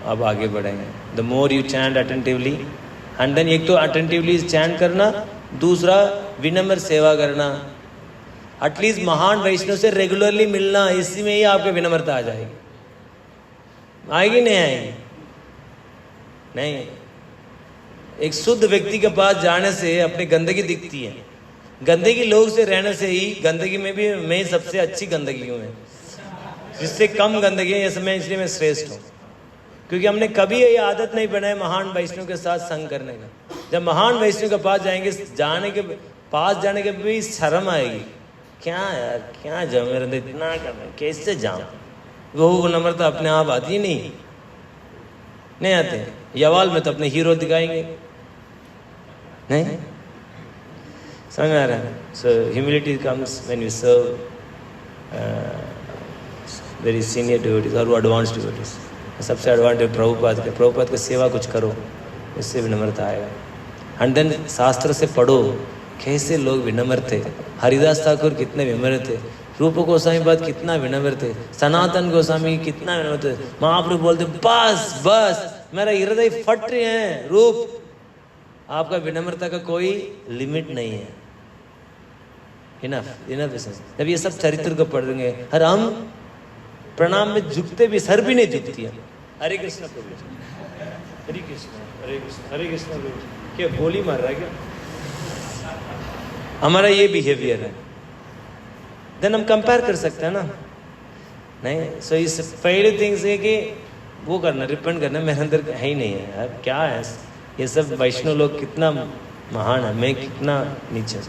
अब आगे बढ़ेंगे। The more you chant attentively, and then एक तो अटेंटिवली चैंट करना, दूसरा विनम्र सेवा करना। एटलीस्ट महान वैष्णव से रेगुलरली मिलना, इसी में ही आपकी विनम्रता आ जाएगी। आएगी नहीं आएगी, नहीं। एक शुद्ध व्यक्ति के पास जाने से अपनी गंदगी दिखती है, गंदगी लोग से रहने से ही, गंदगी में भी मैं सबसे अच्छी गंदगी हूँ, जिससे कम गंदगी है इसलिए मैं श्रेष्ठ हूँ। क्योंकि हमने कभी ये आदत नहीं बनाई महान वैष्णव के साथ संग करने का। जब महान वैष्णव के पास जाएंगे, जाने के भी शर्म आएगी, क्या यार क्या जाऊँ, मेरे अंदर इतना करना, कैसे जाऊँ। वो नम्रता अपने आप आती नहीं आते। यवाल में तो अपने हीरो दिखाएंगे, नहीं समझ आ रहा है। So humility comes when you serve very senior devotees और एडवांस डिवोटीज। सबसे एडवांटेज प्रभुपाद की सेवा कुछ करो, इससे विनम्रता आएगा। एंड देन शास्त्र से पढ़ो, कैसे लोग विनम्र थे। हरिदास ठाकुर कितने विनम्र थे, रूप गोस्वामी पाद कितना विनम्र थे, सनातन गोस्वामी कितना विनम्र थे। महाप्रभु बोलते बस बस मेरा हृदय फट रहे हैं रूप, आपका विनम्रता का कोई लिमिट नहीं है। इनफ। जब ये सब चरित्र को पढ़ेंगे, हर हम प्रणाम में झुकते भी, सर भी नहीं झुकती है। हरे कृष्ण प्रभु, हरे कृष्ण हरे कृष्ण हरे कृष्ण प्रभु। क्या गोली मार रहा है क्या? हमारा ये बिहेवियर है। देन हम कंपेयर कर सकते हैं ना, नहीं। सो इस पहले थिंग्स है कि वो करना, रिपेंट करना, मेरे अंदर है ही नहीं है यार, क्या है ये सब। वैष्णव लोग कितना महान है, मैं कितना नीचे।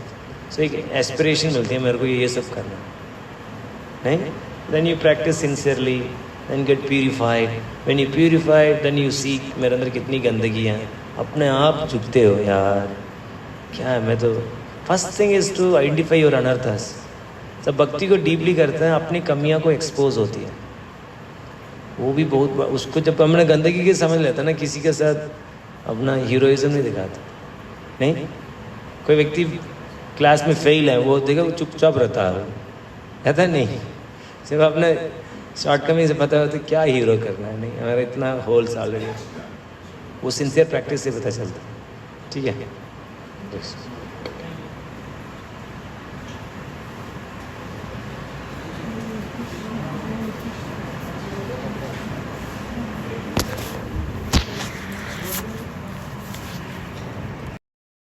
सो एक एस्पिरेशन मिलती है मेरे को ये सब करना, नहीं। Then you practise sincerely, then get purified. When you purified then you see मेरे अंदर कितनी गंदगी है, अपने आप झुकते हो यार, क्या है मैं तो। First thing is to identify your anarthas. सब भक्ति को डीपली करते हैं, अपनी कमियां को एक्सपोज होती है, वो भी बहुत। उसको जब हमने गंदगी की समझ लेता ना, किसी के साथ अपना हीरोइज्म नहीं दिखाता, नहीं। कोई व्यक्ति क्लास में फेल है, वो देखा वो चुपचाप रहता है, रहता नहीं, सिर्फ अपने शॉर्टकमिंग से पता होता क्या हीरो करना है, नहीं हमारा इतना होल्स ऑलरेडी। वो सिंसियर प्रैक्टिस से पता चलता है, ठीक है।